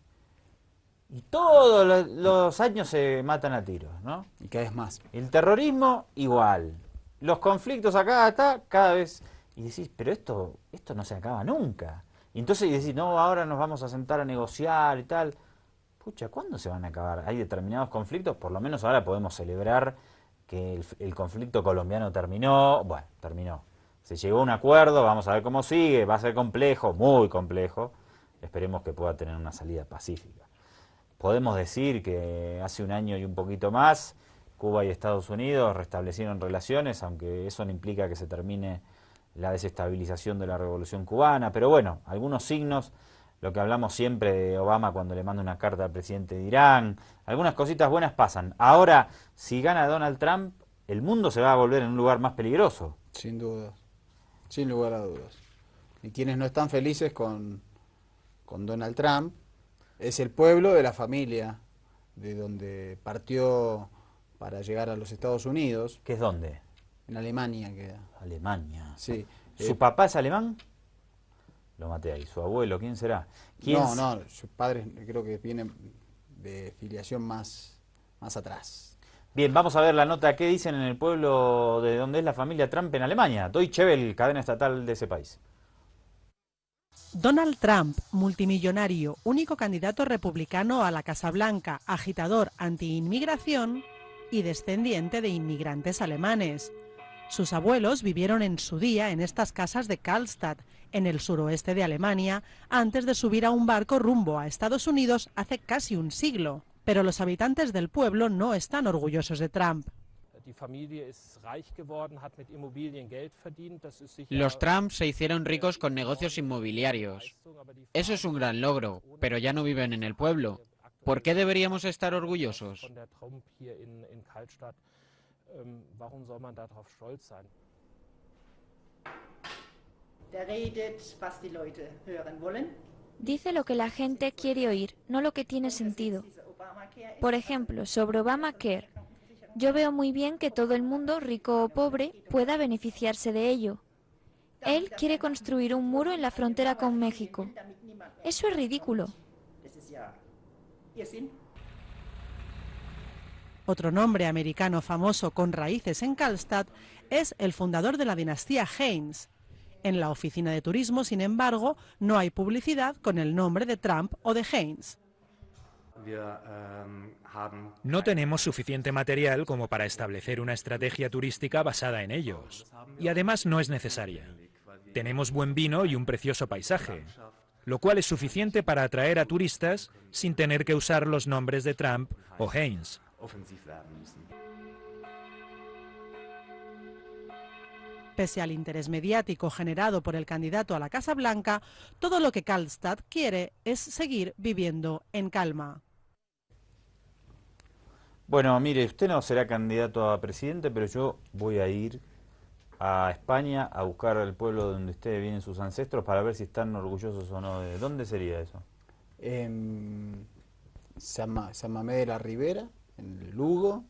Y todos los años se matan a tiros, ¿no? Y cada vez más. El terrorismo, igual. Los conflictos acá, cada vez... Y decís, pero esto no se acaba nunca. Y entonces decís, no, ahora nos vamos a sentar a negociar y tal. Pucha, ¿cuándo se van a acabar? Hay determinados conflictos, por lo menos ahora podemos celebrar que el conflicto colombiano terminó. Bueno, terminó. Se llegó a un acuerdo, vamos a ver cómo sigue. Va a ser complejo, muy complejo. Esperemos que pueda tener una salida pacífica. Podemos decir que hace un año y un poquito más Cuba y Estados Unidos restablecieron relaciones, aunque eso no implica que se termine la desestabilización de la revolución cubana. Pero bueno, algunos signos, lo que hablamos siempre de Obama cuando le manda una carta al presidente de Irán, algunas cositas buenas pasan. Ahora, si gana Donald Trump, el mundo se va a volver en un lugar más peligroso. Sin duda, sin lugar a dudas. Y quienes no están felices con Donald Trump es el pueblo de la familia, de donde partió para llegar a los Estados Unidos. ¿Qué es dónde? En Alemania queda. Alemania. Sí. ¿Su papá es alemán? Lo maté ahí. ¿Su abuelo? ¿Quién será? No, sus padres creo que vienen de filiación más atrás. Bien, vamos a ver la nota. ¿Qué dicen en el pueblo de donde es la familia Trump en Alemania? Deutsche Welle, cadena estatal de ese país. Donald Trump, multimillonario, único candidato republicano a la Casa Blanca, agitador anti-inmigración y descendiente de inmigrantes alemanes. Sus abuelos vivieron en su día en estas casas de Karlstadt, en el suroeste de Alemania, antes de subir a un barco rumbo a Estados Unidos hace casi un siglo. Pero los habitantes del pueblo no están orgullosos de Trump. Los Trump se hicieron ricos con negocios inmobiliarios. Eso es un gran logro, pero ya no viven en el pueblo. ¿Por qué deberíamos estar orgullosos? Dice lo que la gente quiere oír, no lo que tiene sentido. Por ejemplo, sobre Obamacare. Yo veo muy bien que todo el mundo, rico o pobre, pueda beneficiarse de ello. Él quiere construir un muro en la frontera con México. Eso es ridículo. Otro nombre americano famoso con raíces en Karlstadt es el fundador de la dinastía Heinz. En la oficina de turismo, sin embargo, no hay publicidad con el nombre de Trump o de Heinz. No tenemos suficiente material como para establecer una estrategia turística basada en ellos. Y además no es necesaria. Tenemos buen vino y un precioso paisaje, lo cual es suficiente para atraer a turistas sin tener que usar los nombres de Trump o Heinz. Pese al interés mediático generado por el candidato a la Casa Blanca, todo lo que Karlstadt quiere es seguir viviendo en calma. Bueno, mire, usted no será candidato a presidente, pero yo voy a ir a España a buscar al pueblo donde ustedes vienen sus ancestros para ver si están orgullosos o no. ¿De dónde sería eso? San Mamés de la Ribera, en Lugo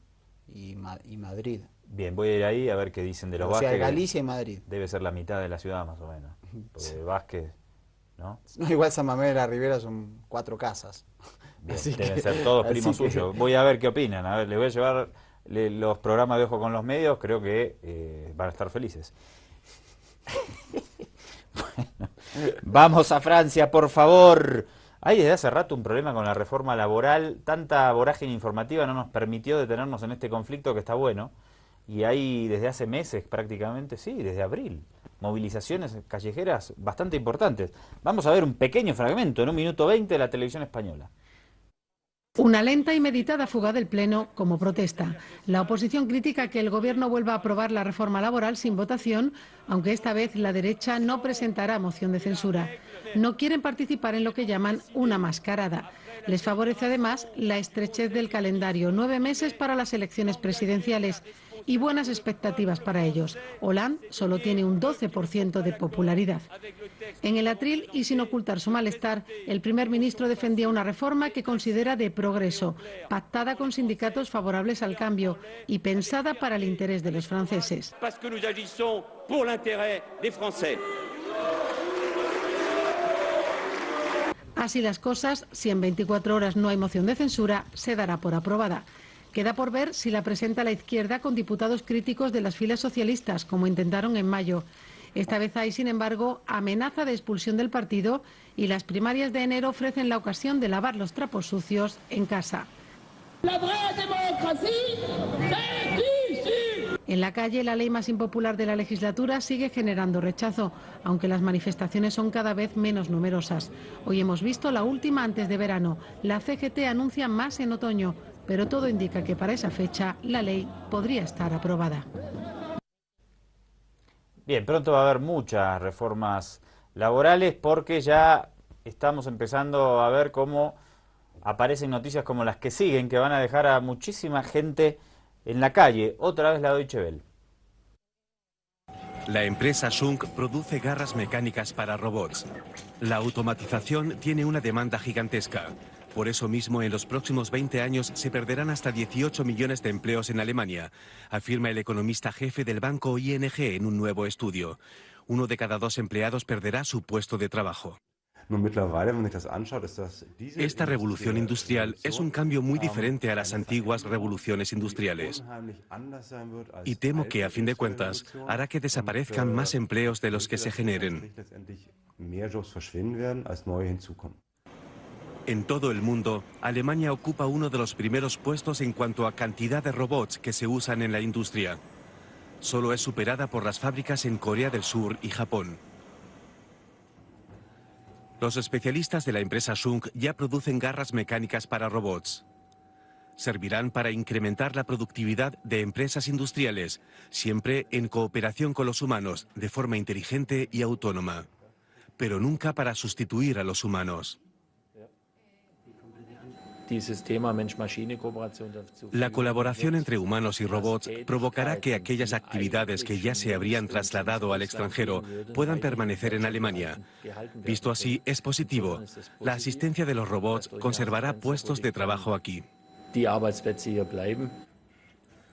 y Madrid. Bien, voy a ir ahí a ver qué dicen de los Vázquez. O sea, Galicia y Madrid. Debe ser la mitad de la ciudad más o menos. Porque Vázquez, ¿no? No, igual San Mamés de la Ribera son 4 casas. Bien, deben ser todos primos suyos. Voy a ver qué opinan. A ver, les voy a llevar los programas de Ojo con los Medios. Creo que van a estar felices. Bueno, vamos a Francia, por favor. Hay desde hace rato un problema con la reforma laboral. Tanta vorágine informativa no nos permitió detenernos en este conflicto que está bueno. Y hay desde hace meses prácticamente, sí, desde abril, movilizaciones callejeras bastante importantes. Vamos a ver un pequeño fragmento en 1 minuto 20 de la televisión española. Una lenta y meditada fuga del Pleno como protesta. La oposición critica que el Gobierno vuelva a aprobar la reforma laboral sin votación, aunque esta vez la derecha no presentará moción de censura. No quieren participar en lo que llaman una mascarada. Les favorece además la estrechez del calendario, 9 meses para las elecciones presidenciales y buenas expectativas para ellos. Hollande solo tiene un 12% de popularidad. En el atril y sin ocultar su malestar, el primer ministro defendía una reforma que considera de progreso, pactada con sindicatos favorables al cambio y pensada para el interés de los franceses. Así las cosas, si en 24 horas no hay moción de censura, se dará por aprobada. Queda por ver si la presenta la izquierda con diputados críticos de las filas socialistas, como intentaron en mayo. Esta vez hay, sin embargo, amenaza de expulsión del partido y las primarias de enero ofrecen la ocasión de lavar los trapos sucios en casa. En la calle, la ley más impopular de la legislatura sigue generando rechazo, aunque las manifestaciones son cada vez menos numerosas. Hoy hemos visto la última antes de verano. La CGT anuncia más en otoño, pero todo indica que para esa fecha la ley podría estar aprobada. Bien, pronto va a haber muchas reformas laborales porque ya estamos empezando a ver cómo aparecen noticias como las que siguen, que van a dejar a muchísima gente en la calle. Otra vez la Deutsche Welle. La empresa Schunk produce garras mecánicas para robots. La automatización tiene una demanda gigantesca. Por eso mismo, en los próximos 20 años se perderán hasta 18 millones de empleos en Alemania, afirma el economista jefe del banco ING en un nuevo estudio. 1 de cada 2 empleados perderá su puesto de trabajo. Esta revolución industrial es un cambio muy diferente a las antiguas revoluciones industriales. Y temo que, a fin de cuentas, hará que desaparezcan más empleos de los que se generen. En todo el mundo, Alemania ocupa uno de los primeros puestos en cuanto a cantidad de robots que se usan en la industria. Solo es superada por las fábricas en Corea del Sur y Japón. Los especialistas de la empresa Schunk ya producen garras mecánicas para robots. Servirán para incrementar la productividad de empresas industriales, siempre en cooperación con los humanos, de forma inteligente y autónoma. Pero nunca para sustituir a los humanos. La colaboración entre humanos y robots provocará que aquellas actividades que ya se habrían trasladado al extranjero puedan permanecer en Alemania. Visto así, es positivo. La asistencia de los robots conservará puestos de trabajo aquí.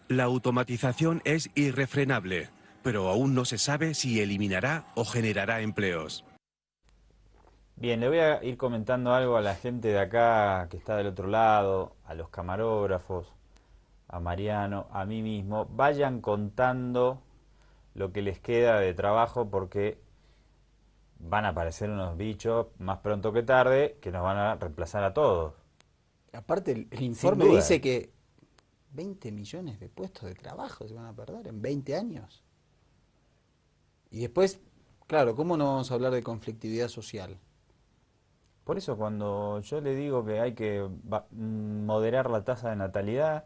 La automatización es irrefrenable, pero aún no se sabe si eliminará o generará empleos. Bien, le voy a ir comentando algo a la gente de acá que está del otro lado, a los camarógrafos, a Mariano, a mí mismo. Vayan contando lo que les queda de trabajo porque van a aparecer unos bichos más pronto que tarde que nos van a reemplazar a todos. Aparte, el informe dice que 20 millones de puestos de trabajo se van a perder en 20 años. Y después, claro, ¿cómo no vamos a hablar de conflictividad social? Por eso cuando yo le digo que hay que moderar la tasa de natalidad,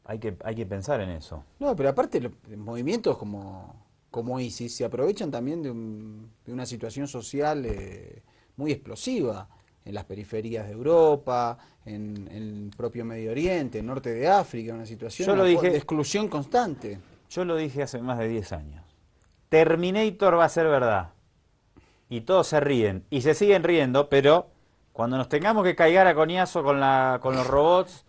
hay que pensar en eso. No, pero aparte los movimientos como ISIS se aprovechan también de una situación social muy explosiva en las periferias de Europa, en el propio Medio Oriente, en norte de África, una situación de exclusión constante. Yo lo dije hace más de 10 años. Terminator va a ser verdad. Y todos se ríen, y se siguen riendo, pero cuando nos tengamos que caigar a coñazo con los robots...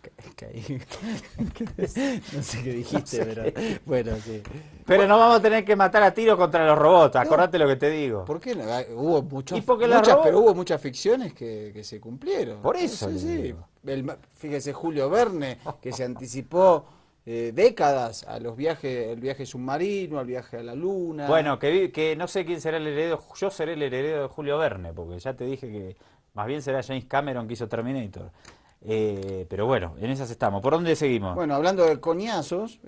No sé qué dijiste, pero... Bueno, sí. Pero no vamos a tener que matar a tiro contra los robots, acordate lo que te digo. ¿Por qué no? Hubo muchas, pero hubo muchas ficciones que se cumplieron. Por eso. Sí. Fíjese Julio Verne, que se anticipó décadas a el viaje submarino, al viaje a la luna. Bueno, que no sé quién será el heredero, yo seré el heredero de Julio Verne, porque ya te dije que más bien será James Cameron que hizo Terminator. Pero bueno, en esas estamos. ¿Por dónde seguimos? Bueno, hablando de coñazos,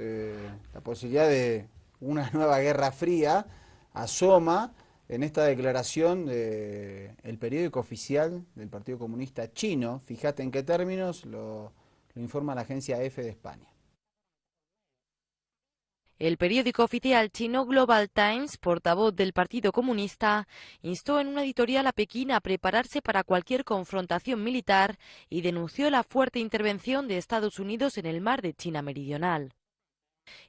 la posibilidad de una nueva guerra fría asoma en esta declaración del periódico oficial del Partido Comunista Chino. Fíjate en qué términos lo informa la agencia EFE de España. El periódico oficial chino Global Times, portavoz del Partido Comunista, instó en una editorial a Pekín a prepararse para cualquier confrontación militar y denunció la fuerte intervención de Estados Unidos en el mar de China Meridional.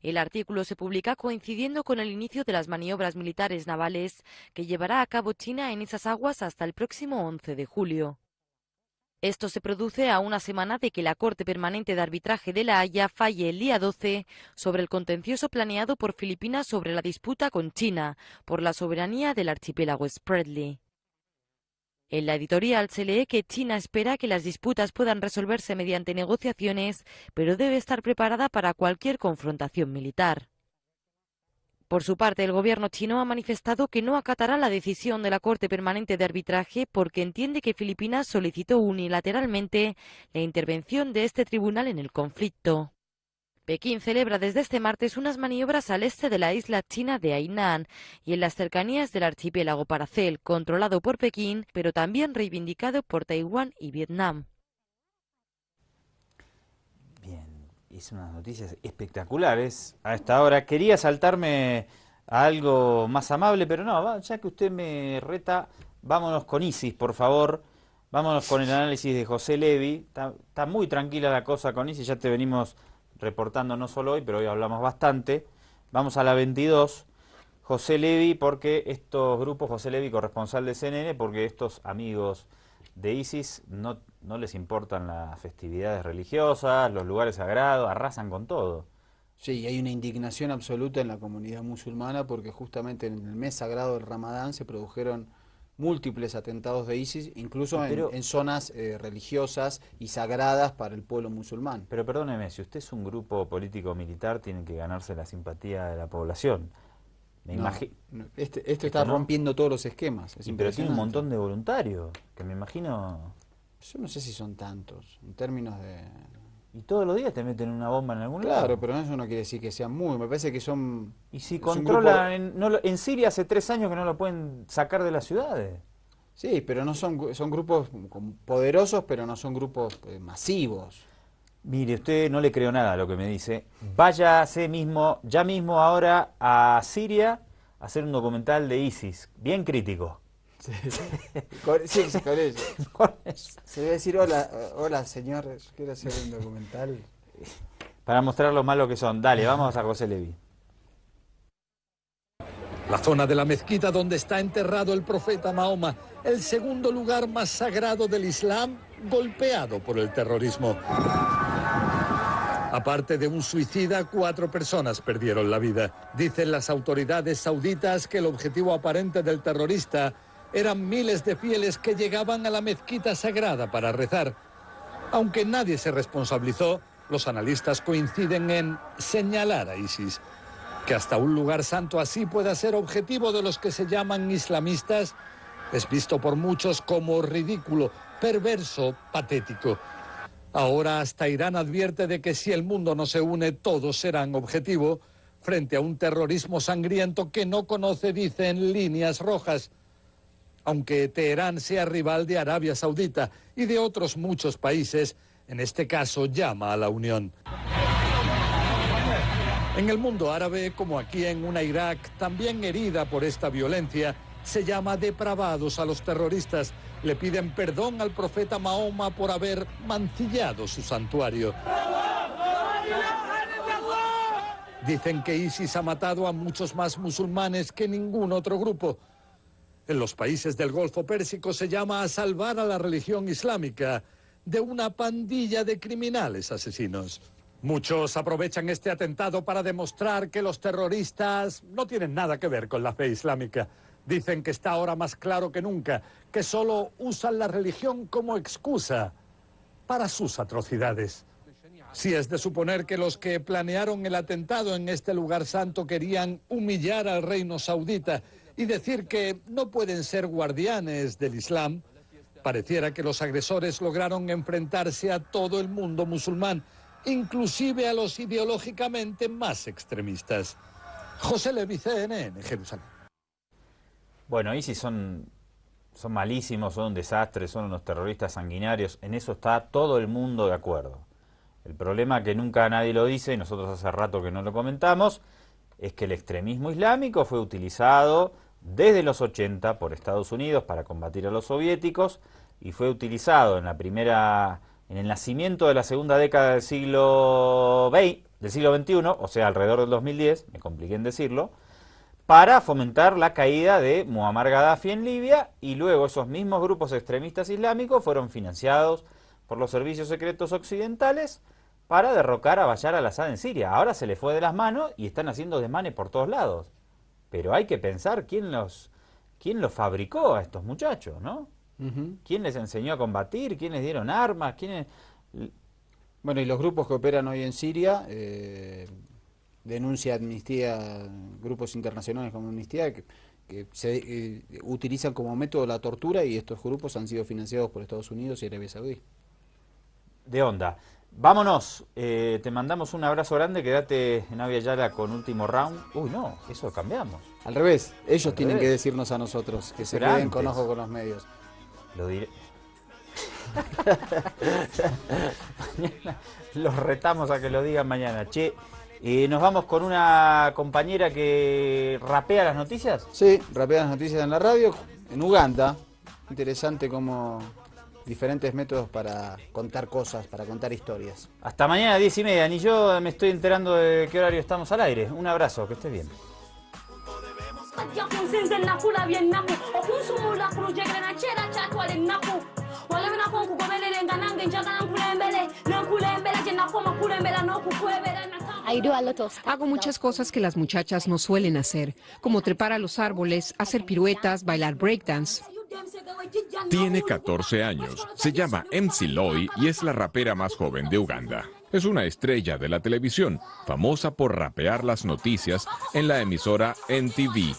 El artículo se publica coincidiendo con el inicio de las maniobras militares navales que llevará a cabo China en esas aguas hasta el próximo 11 de julio. Esto se produce a una semana de que la Corte Permanente de Arbitraje de La Haya falle el día 12 sobre el contencioso planeado por Filipinas sobre la disputa con China por la soberanía del archipiélago Spratly. En la editorial se lee que China espera que las disputas puedan resolverse mediante negociaciones, pero debe estar preparada para cualquier confrontación militar. Por su parte, el gobierno chino ha manifestado que no acatará la decisión de la Corte Permanente de Arbitraje porque entiende que Filipinas solicitó unilateralmente la intervención de este tribunal en el conflicto. Pekín celebra desde este martes unas maniobras al este de la isla china de Hainan y en las cercanías del archipiélago Paracel, controlado por Pekín, pero también reivindicado por Taiwán y Vietnam. es unas noticias espectaculares a esta hora. Quería saltarme a algo más amable, pero no, ya que usted me reta, vámonos con ISIS, por favor. Vámonos con el análisis de José Levi. Está muy tranquila la cosa con ISIS, ya te venimos reportando no solo hoy, pero hoy hablamos bastante. Vamos a la 22. José Levi, porque estos grupos, José Levi, corresponsal de CNN, porque estos amigos de ISIS no les importan las festividades religiosas, los lugares sagrados, arrasan con todo. Sí, hay una indignación absoluta en la comunidad musulmana porque justamente en el mes sagrado del Ramadán se produjeron múltiples atentados de ISIS, incluso en zonas religiosas y sagradas para el pueblo musulmán. Pero perdóneme, si usted es un grupo político-militar, tiene que ganarse la simpatía de la población. Esto está rompiendo todos los esquemas. Pero tiene un montón de voluntarios, que me imagino... Yo no sé si son tantos, en términos de... Y todos los días te meten una bomba en algún lado. Claro, pero eso no quiere decir que sean me parece que son... Y si controlan... En Siria hace 3 años que no lo pueden sacar de las ciudades. Sí, pero no son grupos poderosos, pero no son grupos masivos. Mire, usted no le creo nada a lo que me dice. Váyase ya mismo ahora a Siria a hacer un documental de ISIS, bien crítico. Sí, con eso. Se debe decir, hola señor, quiero hacer un documental. Para mostrar lo malo que son. Dale, vamos a José Levi. La zona de la mezquita donde está enterrado el profeta Mahoma, el segundo lugar más sagrado del Islam, golpeado por el terrorismo. Aparte de un suicida, 4 personas perdieron la vida. Dicen las autoridades sauditas que el objetivo aparente del terrorista eran miles de fieles que llegaban a la mezquita sagrada para rezar. Aunque nadie se responsabilizó, los analistas coinciden en señalar a ISIS. Que hasta un lugar santo así pueda ser objetivo de los que se llaman islamistas es visto por muchos como ridículo, perverso, patético. Ahora hasta Irán advierte de que si el mundo no se une, todos serán objetivo frente a un terrorismo sangriento que no conoce, dicen, líneas rojas. Aunque Teherán sea rival de Arabia Saudita y de otros muchos países, en este caso llama a la unión. En el mundo árabe, como aquí en una Irak también herida por esta violencia, se llama depravados a los terroristas. Le piden perdón al profeta Mahoma por haber mancillado su santuario. Dicen que ISIS ha matado a muchos más musulmanes que ningún otro grupo. En los países del Golfo Pérsico se llama a salvar a la religión islámica de una pandilla de criminales asesinos. Muchos aprovechan este atentado para demostrar que los terroristas no tienen nada que ver con la fe islámica. Dicen que está ahora más claro que nunca, que solo usan la religión como excusa para sus atrocidades. Si es de suponer que los que planearon el atentado en este lugar santo querían humillar al reino saudita y decir que no pueden ser guardianes del Islam, pareciera que los agresores lograron enfrentarse a todo el mundo musulmán, inclusive a los ideológicamente más extremistas. José Levi, CNN, Jerusalén. Bueno, ISIS son malísimos, son un desastre, son unos terroristas sanguinarios, en eso está todo el mundo de acuerdo. El problema que nunca nadie lo dice, y nosotros hace rato que no lo comentamos, es que el extremismo islámico fue utilizado desde los 80 por Estados Unidos para combatir a los soviéticos y fue utilizado en el nacimiento de la segunda década del siglo XXI, o sea, alrededor del 2010, me compliqué en decirlo, para fomentar la caída de Muammar Gaddafi en Libia, y luego esos mismos grupos extremistas islámicos fueron financiados por los servicios secretos occidentales para derrocar a Bashar al-Assad en Siria. Ahora se les fue de las manos y están haciendo desmanes por todos lados. Pero hay que pensar quién los fabricó a estos muchachos, ¿no? ¿Quién les enseñó a combatir? ¿Quién les dieron armas? Bueno, y los grupos que operan hoy en Siria, denuncia Amnistía, grupos internacionales como Amnistía, que se utilizan como método la tortura, y estos grupos han sido financiados por Estados Unidos y Arabia Saudí. De onda. Vámonos, te mandamos un abrazo grande, quédate en Avia Yala con último round. Uy, no, eso cambiamos. Al revés, ellos tienen que decirnos a nosotros, que se queden con ojo con los medios. Lo diré. Los retamos a que lo digan mañana. Che, nos vamos con una compañera que rapea las noticias. Sí, rapea las noticias en la radio, en Uganda. Interesante como diferentes métodos para contar cosas, para contar historias. Hasta mañana 10:30, ni yo me estoy enterando de qué horario estamos al aire. Un abrazo, que estés bien. Hago muchas cosas que las muchachas no suelen hacer, como trepar a los árboles, hacer piruetas, bailar breakdance. Tiene 14 años, se llama MC Loy y es la rapera más joven de Uganda. Es una estrella de la televisión, famosa por rapear las noticias en la emisora NTV.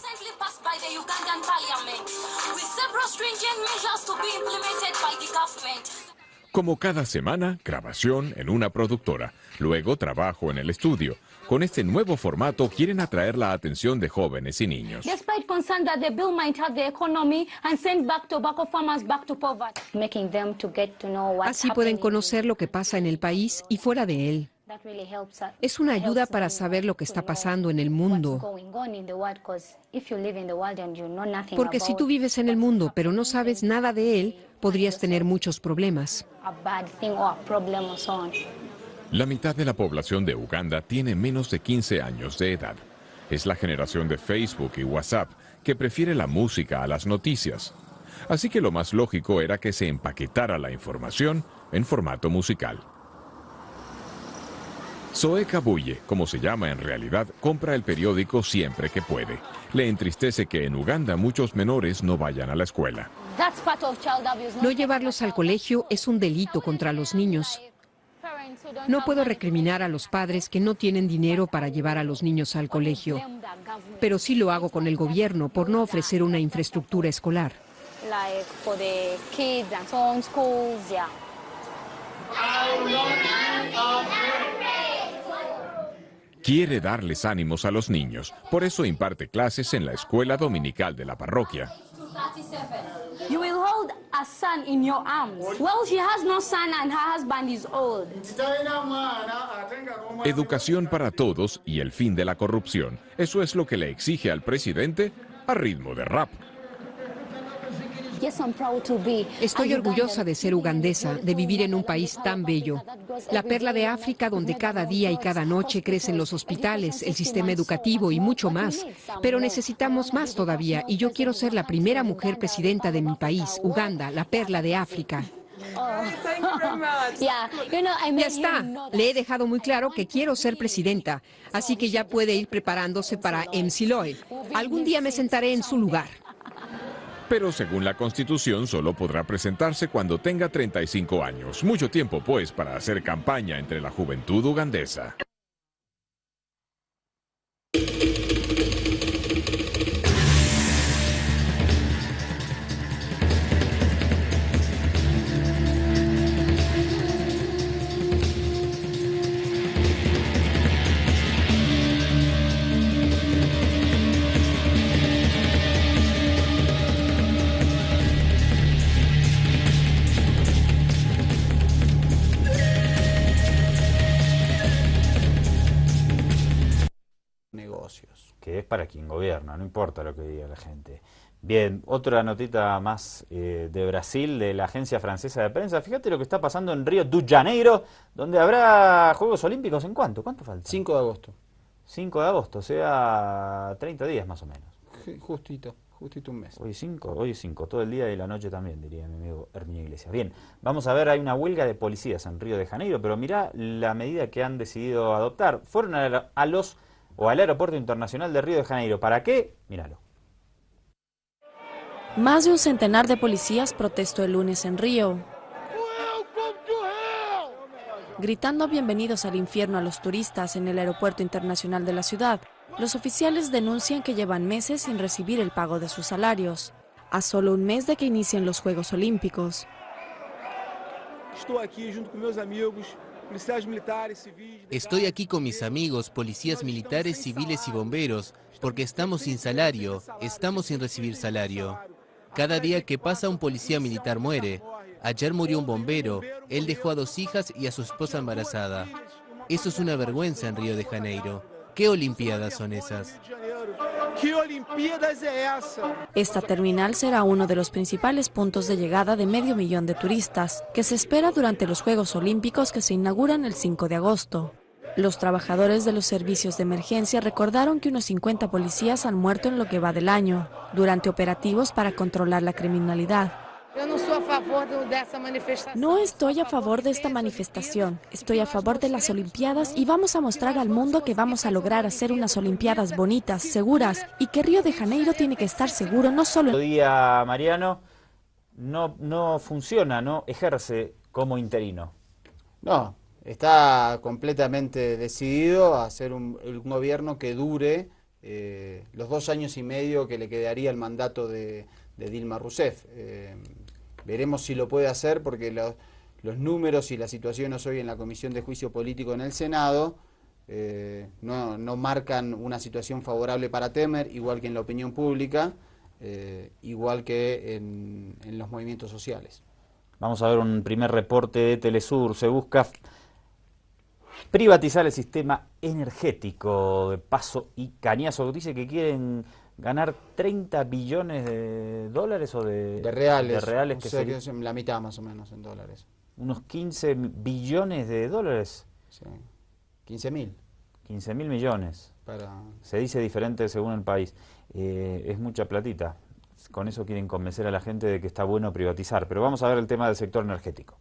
Como cada semana, grabación en una productora, luego trabajo en el estudio. Con este nuevo formato quieren atraer la atención de jóvenes y niños. Despite concern that the bill might hurt the economy and send back tobacco farmers back to poverty. Making them to get to know what's Así pueden conocer lo que pasa en el país y fuera de él. Es una ayuda para saber lo que está pasando en el mundo. Porque si tú vives en el mundo pero no sabes nada de él, podrías tener muchos problemas. La mitad de la población de Uganda tiene menos de 15 años de edad. Es la generación de Facebook y WhatsApp que prefiere la música a las noticias. Así que lo más lógico era que se empaquetara la información en formato musical. Zoe Kabuye, como se llama en realidad, compra el periódico siempre que puede. Le entristece que en Uganda muchos menores no vayan a la escuela. No llevarlos al colegio es un delito contra los niños. No puedo recriminar a los padres que no tienen dinero para llevar a los niños al colegio, pero sí lo hago con el gobierno por no ofrecer una infraestructura escolar. Quiere darles ánimos a los niños, por eso imparte clases en la escuela dominical de la parroquia. You will hold a son in your arms. Well, she has no son and her husband is old. Educación para todos y el fin de la corrupción. Eso es lo que le exige al presidente a ritmo de rap. Estoy orgullosa de ser ugandesa, de vivir en un país tan bello. La perla de África donde cada día y cada noche crecen los hospitales, el sistema educativo y mucho más. Pero necesitamos más todavía y yo quiero ser la primera mujer presidenta de mi país, Uganda, la perla de África. Ya está, le he dejado muy claro que quiero ser presidenta, así que ya puede ir preparándose para MC Loy. Algún día me sentaré en su lugar. Pero según la Constitución solo podrá presentarse cuando tenga 35 años. Mucho tiempo, pues, para hacer campaña entre la juventud ugandesa. Que es para quien gobierna, no importa lo que diga la gente. Bien, otra notita más de Brasil, de la agencia francesa de prensa. Fíjate lo que está pasando en Río de Janeiro, donde habrá Juegos Olímpicos. ¿En cuánto? ¿Cuánto falta? 5 de agosto. 5 de agosto, o sea, 30 días más o menos. Justito un mes. Hoy 5, todo el día y la noche también, diría mi amigo Herminio Iglesias. Bien, vamos a ver, hay una huelga de policías en Río de Janeiro, pero mirá la medida que han decidido adoptar. Fueron al Aeropuerto Internacional de Río de Janeiro. ¿Para qué? Míralo. Más de un centenar de policías protestó el lunes en Río, gritando bienvenidos al infierno a los turistas en el Aeropuerto Internacional de la ciudad. Los oficiales denuncian que llevan meses sin recibir el pago de sus salarios, a solo un mes de que inicien los Juegos Olímpicos. Estoy aquí con mis amigos, policías militares, civiles y bomberos, porque estamos sin salario, estamos sin recibir salario. Cada día que pasa un policía militar muere. Ayer murió un bombero, él dejó a 2 hijas y a su esposa embarazada. Eso es una vergüenza en Río de Janeiro. ¿Qué olimpiadas son esas? ¿Qué olimpiadas es esa? Esta terminal será uno de los principales puntos de llegada de 500.000 de turistas, que se espera durante los Juegos Olímpicos que se inauguran el 5 de agosto. Los trabajadores de los servicios de emergencia recordaron que unos 50 policías han muerto en lo que va del año, durante operativos para controlar la criminalidad. No estoy a favor de esta manifestación, estoy a favor de las Olimpiadas y vamos a mostrar al mundo que vamos a lograr hacer unas Olimpiadas bonitas, seguras, y que Río de Janeiro tiene que estar seguro no solo... El día Mariano no funciona, no ejerce como interino. No, está completamente decidido a hacer un gobierno que dure los 2 años y medio que le quedaría el mandato de Dilma Rousseff. Veremos si lo puede hacer porque los números y las situaciones hoy en la Comisión de Juicio Político en el Senado no marcan una situación favorable para Temer, igual que en la opinión pública, igual que en los movimientos sociales. Vamos a ver un primer reporte de Telesur. Se busca privatizar el sistema energético de Paso y Cañazo. Dice que quieren ganar 30 billones de dólares o de reales. De reales, que sería la mitad más o menos en dólares. Unos 15 billones de dólares. Sí. 15.000. 15.000 millones. Se dice diferente según el país. Es mucha platita. Con eso quieren convencer a la gente de que está bueno privatizar. Pero vamos a ver el tema del sector energético.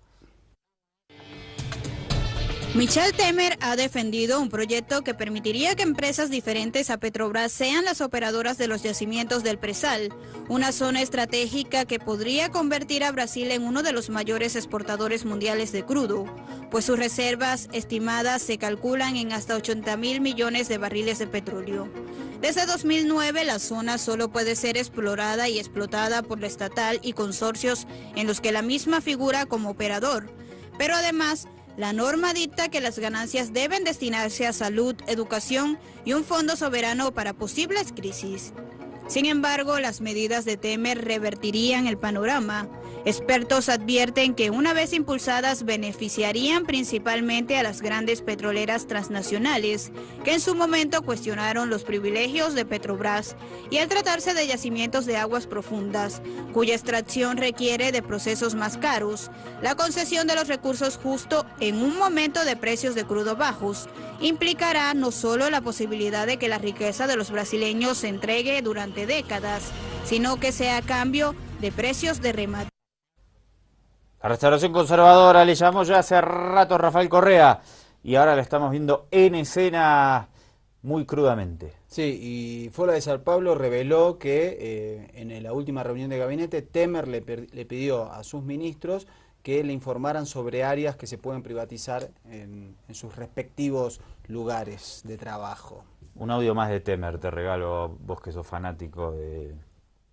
Michel Temer ha defendido un proyecto que permitiría que empresas diferentes a Petrobras sean las operadoras de los yacimientos del Presal, una zona estratégica que podría convertir a Brasil en uno de los mayores exportadores mundiales de crudo, pues sus reservas estimadas se calculan en hasta 80.000 millones de barriles de petróleo. Desde 2009 la zona solo puede ser explorada y explotada por la estatal y consorcios en los que la misma figura como operador, pero además la norma dicta que las ganancias deben destinarse a salud, educación y un fondo soberano para posibles crisis. Sin embargo, las medidas de Temer revertirían el panorama. Expertos advierten que una vez impulsadas beneficiarían principalmente a las grandes petroleras transnacionales, que en su momento cuestionaron los privilegios de Petrobras, y al tratarse de yacimientos de aguas profundas, cuya extracción requiere de procesos más caros, la concesión de los recursos justo en un momento de precios de crudo bajos implicará no solo la posibilidad de que la riqueza de los brasileños se entregue durante décadas, sino que sea a cambio de precios de remate. La restauración conservadora le llamó ya hace rato a Rafael Correa y ahora la estamos viendo en escena muy crudamente. Sí, y Fuera de Sao Paulo reveló que en la última reunión de gabinete Temer le pidió a sus ministros que le informaran sobre áreas que se pueden privatizar en sus respectivos lugares de trabajo. Un audio más de Temer, te regalo, vos que sos fanático de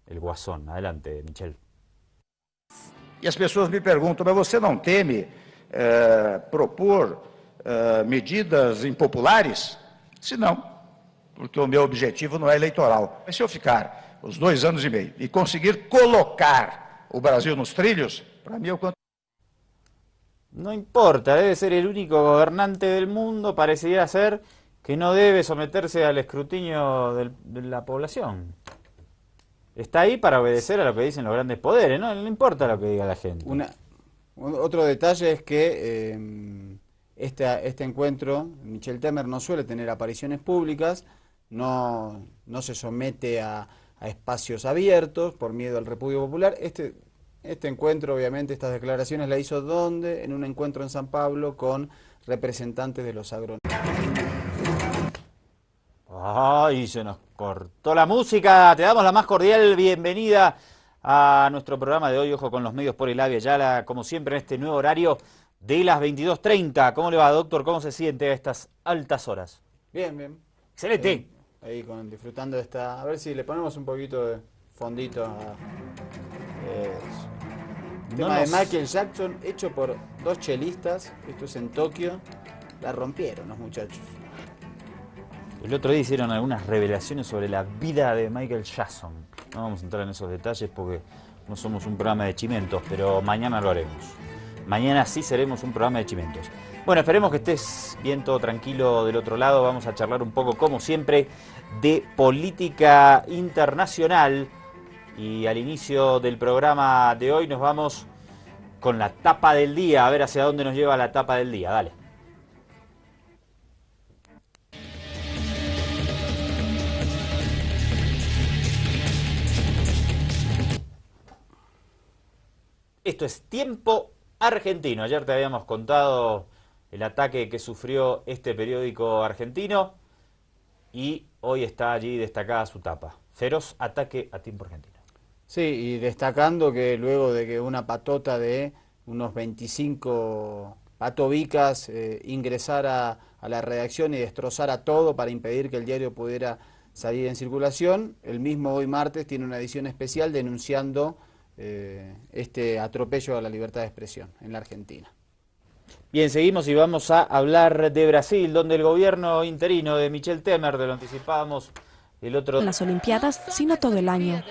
El Guasón. Adelante, Michel. E as pessoas me perguntam, mas você não teme propor medidas impopulares? Se não, porque o meu objetivo não é eleitoral. Mas se eu ficar os 2 anos e meio e conseguir colocar o Brasil nos trilhos, para mim eu... No importa, debe ser el único gobernante del mundo, parecería ser que no debe someterse al escrutinio de la población. Está ahí para obedecer a lo que dicen los grandes poderes, no importa lo que diga la gente. Otro detalle es que este encuentro, Michel Temer no suele tener apariciones públicas, no se somete a espacios abiertos por miedo al repudio popular. Este encuentro, obviamente, estas declaraciones la hizo ¿dónde? En un encuentro en San Pablo con representantes de los agronómicos. Ay, se nos cortó la música. Te damos la más cordial bienvenida a nuestro programa de hoy, Ojo con los Medios, por Eladia Ayala, como siempre en este nuevo horario de las 22:30. ¿Cómo le va, doctor? ¿Cómo se siente a estas altas horas? Bien, bien. Excelente. Ahí disfrutando de esta... A ver si le ponemos un poquito de fondito a... tema de Michael Jackson, hecho por 2 chelistas. Esto es en Tokio. La rompieron los muchachos. El otro día hicieron algunas revelaciones sobre la vida de Michael Jackson. No vamos a entrar en esos detalles porque no somos un programa de chimentos, pero mañana lo haremos. Mañana sí seremos un programa de chimentos. Bueno, esperemos que estés bien, todo tranquilo del otro lado. Vamos a charlar un poco, como siempre, de política internacional. Y al inicio del programa de hoy nos vamos con la tapa del día. A ver hacia dónde nos lleva la tapa del día. Dale. Esto es Tiempo Argentino. Ayer te habíamos contado el ataque que sufrió este periódico argentino y hoy está allí destacada su tapa. Feroz ataque a Tiempo Argentino. Sí, y destacando que luego de que una patota de unos 25 patobicas ingresara a la redacción y destrozara todo para impedir que el diario pudiera salir en circulación, el mismo hoy martes tiene una edición especial denunciando este atropello a la libertad de expresión en la Argentina. Bien, seguimos y vamos a hablar de Brasil, donde el gobierno interino de Michel Temer, de lo anticipábamos el otro... Las Olimpiadas, sino todo el año.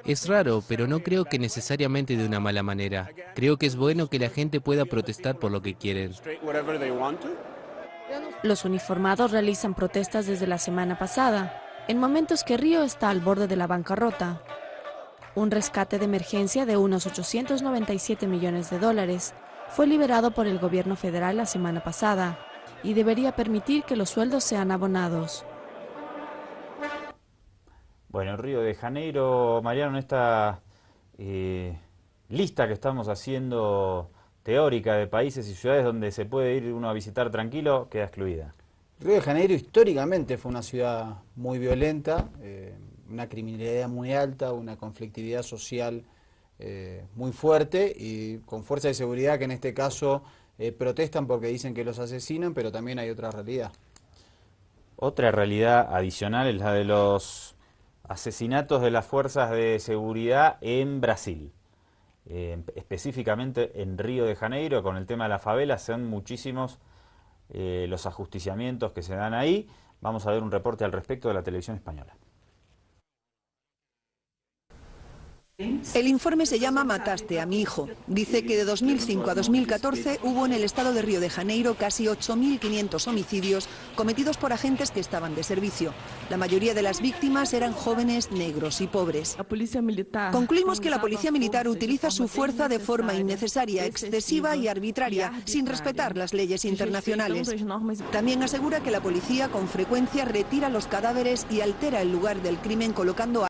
Es raro, pero no creo que necesariamente de una mala manera. Creo que es bueno que la gente pueda protestar por lo que quieren. Los uniformados realizan protestas desde la semana pasada, en momentos que Río está al borde de la bancarrota. Un rescate de emergencia de unos 897 millones de dólares fue liberado por el gobierno federal la semana pasada y debería permitir que los sueldos sean abonados. Bueno, Río de Janeiro, Mariano, en esta lista que estamos haciendo teórica de países y ciudades donde se puede ir uno a visitar tranquilo, queda excluida. Río de Janeiro históricamente fue una ciudad muy violenta, una criminalidad muy alta, una conflictividad social muy fuerte y con fuerzas de seguridad que en este caso protestan porque dicen que los asesinan, pero también hay otra realidad. Otra realidad adicional es la de los asesinatos de las fuerzas de seguridad en Brasil. Específicamente en Río de Janeiro, con el tema de la favela, son muchísimos los ajusticiamientos que se dan ahí. Vamos a ver un reporte al respecto de la televisión española. El informe se llama Mataste a mi hijo. Dice que de 2005 a 2014 hubo en el estado de Río de Janeiro casi 8.500 homicidios cometidos por agentes que estaban de servicio. La mayoría de las víctimas eran jóvenes, negros y pobres. Concluimos que la policía militar utiliza su fuerza de forma innecesaria, excesiva y arbitraria, sin respetar las leyes internacionales. También asegura que la policía con frecuencia retira los cadáveres y altera el lugar del crimen colocando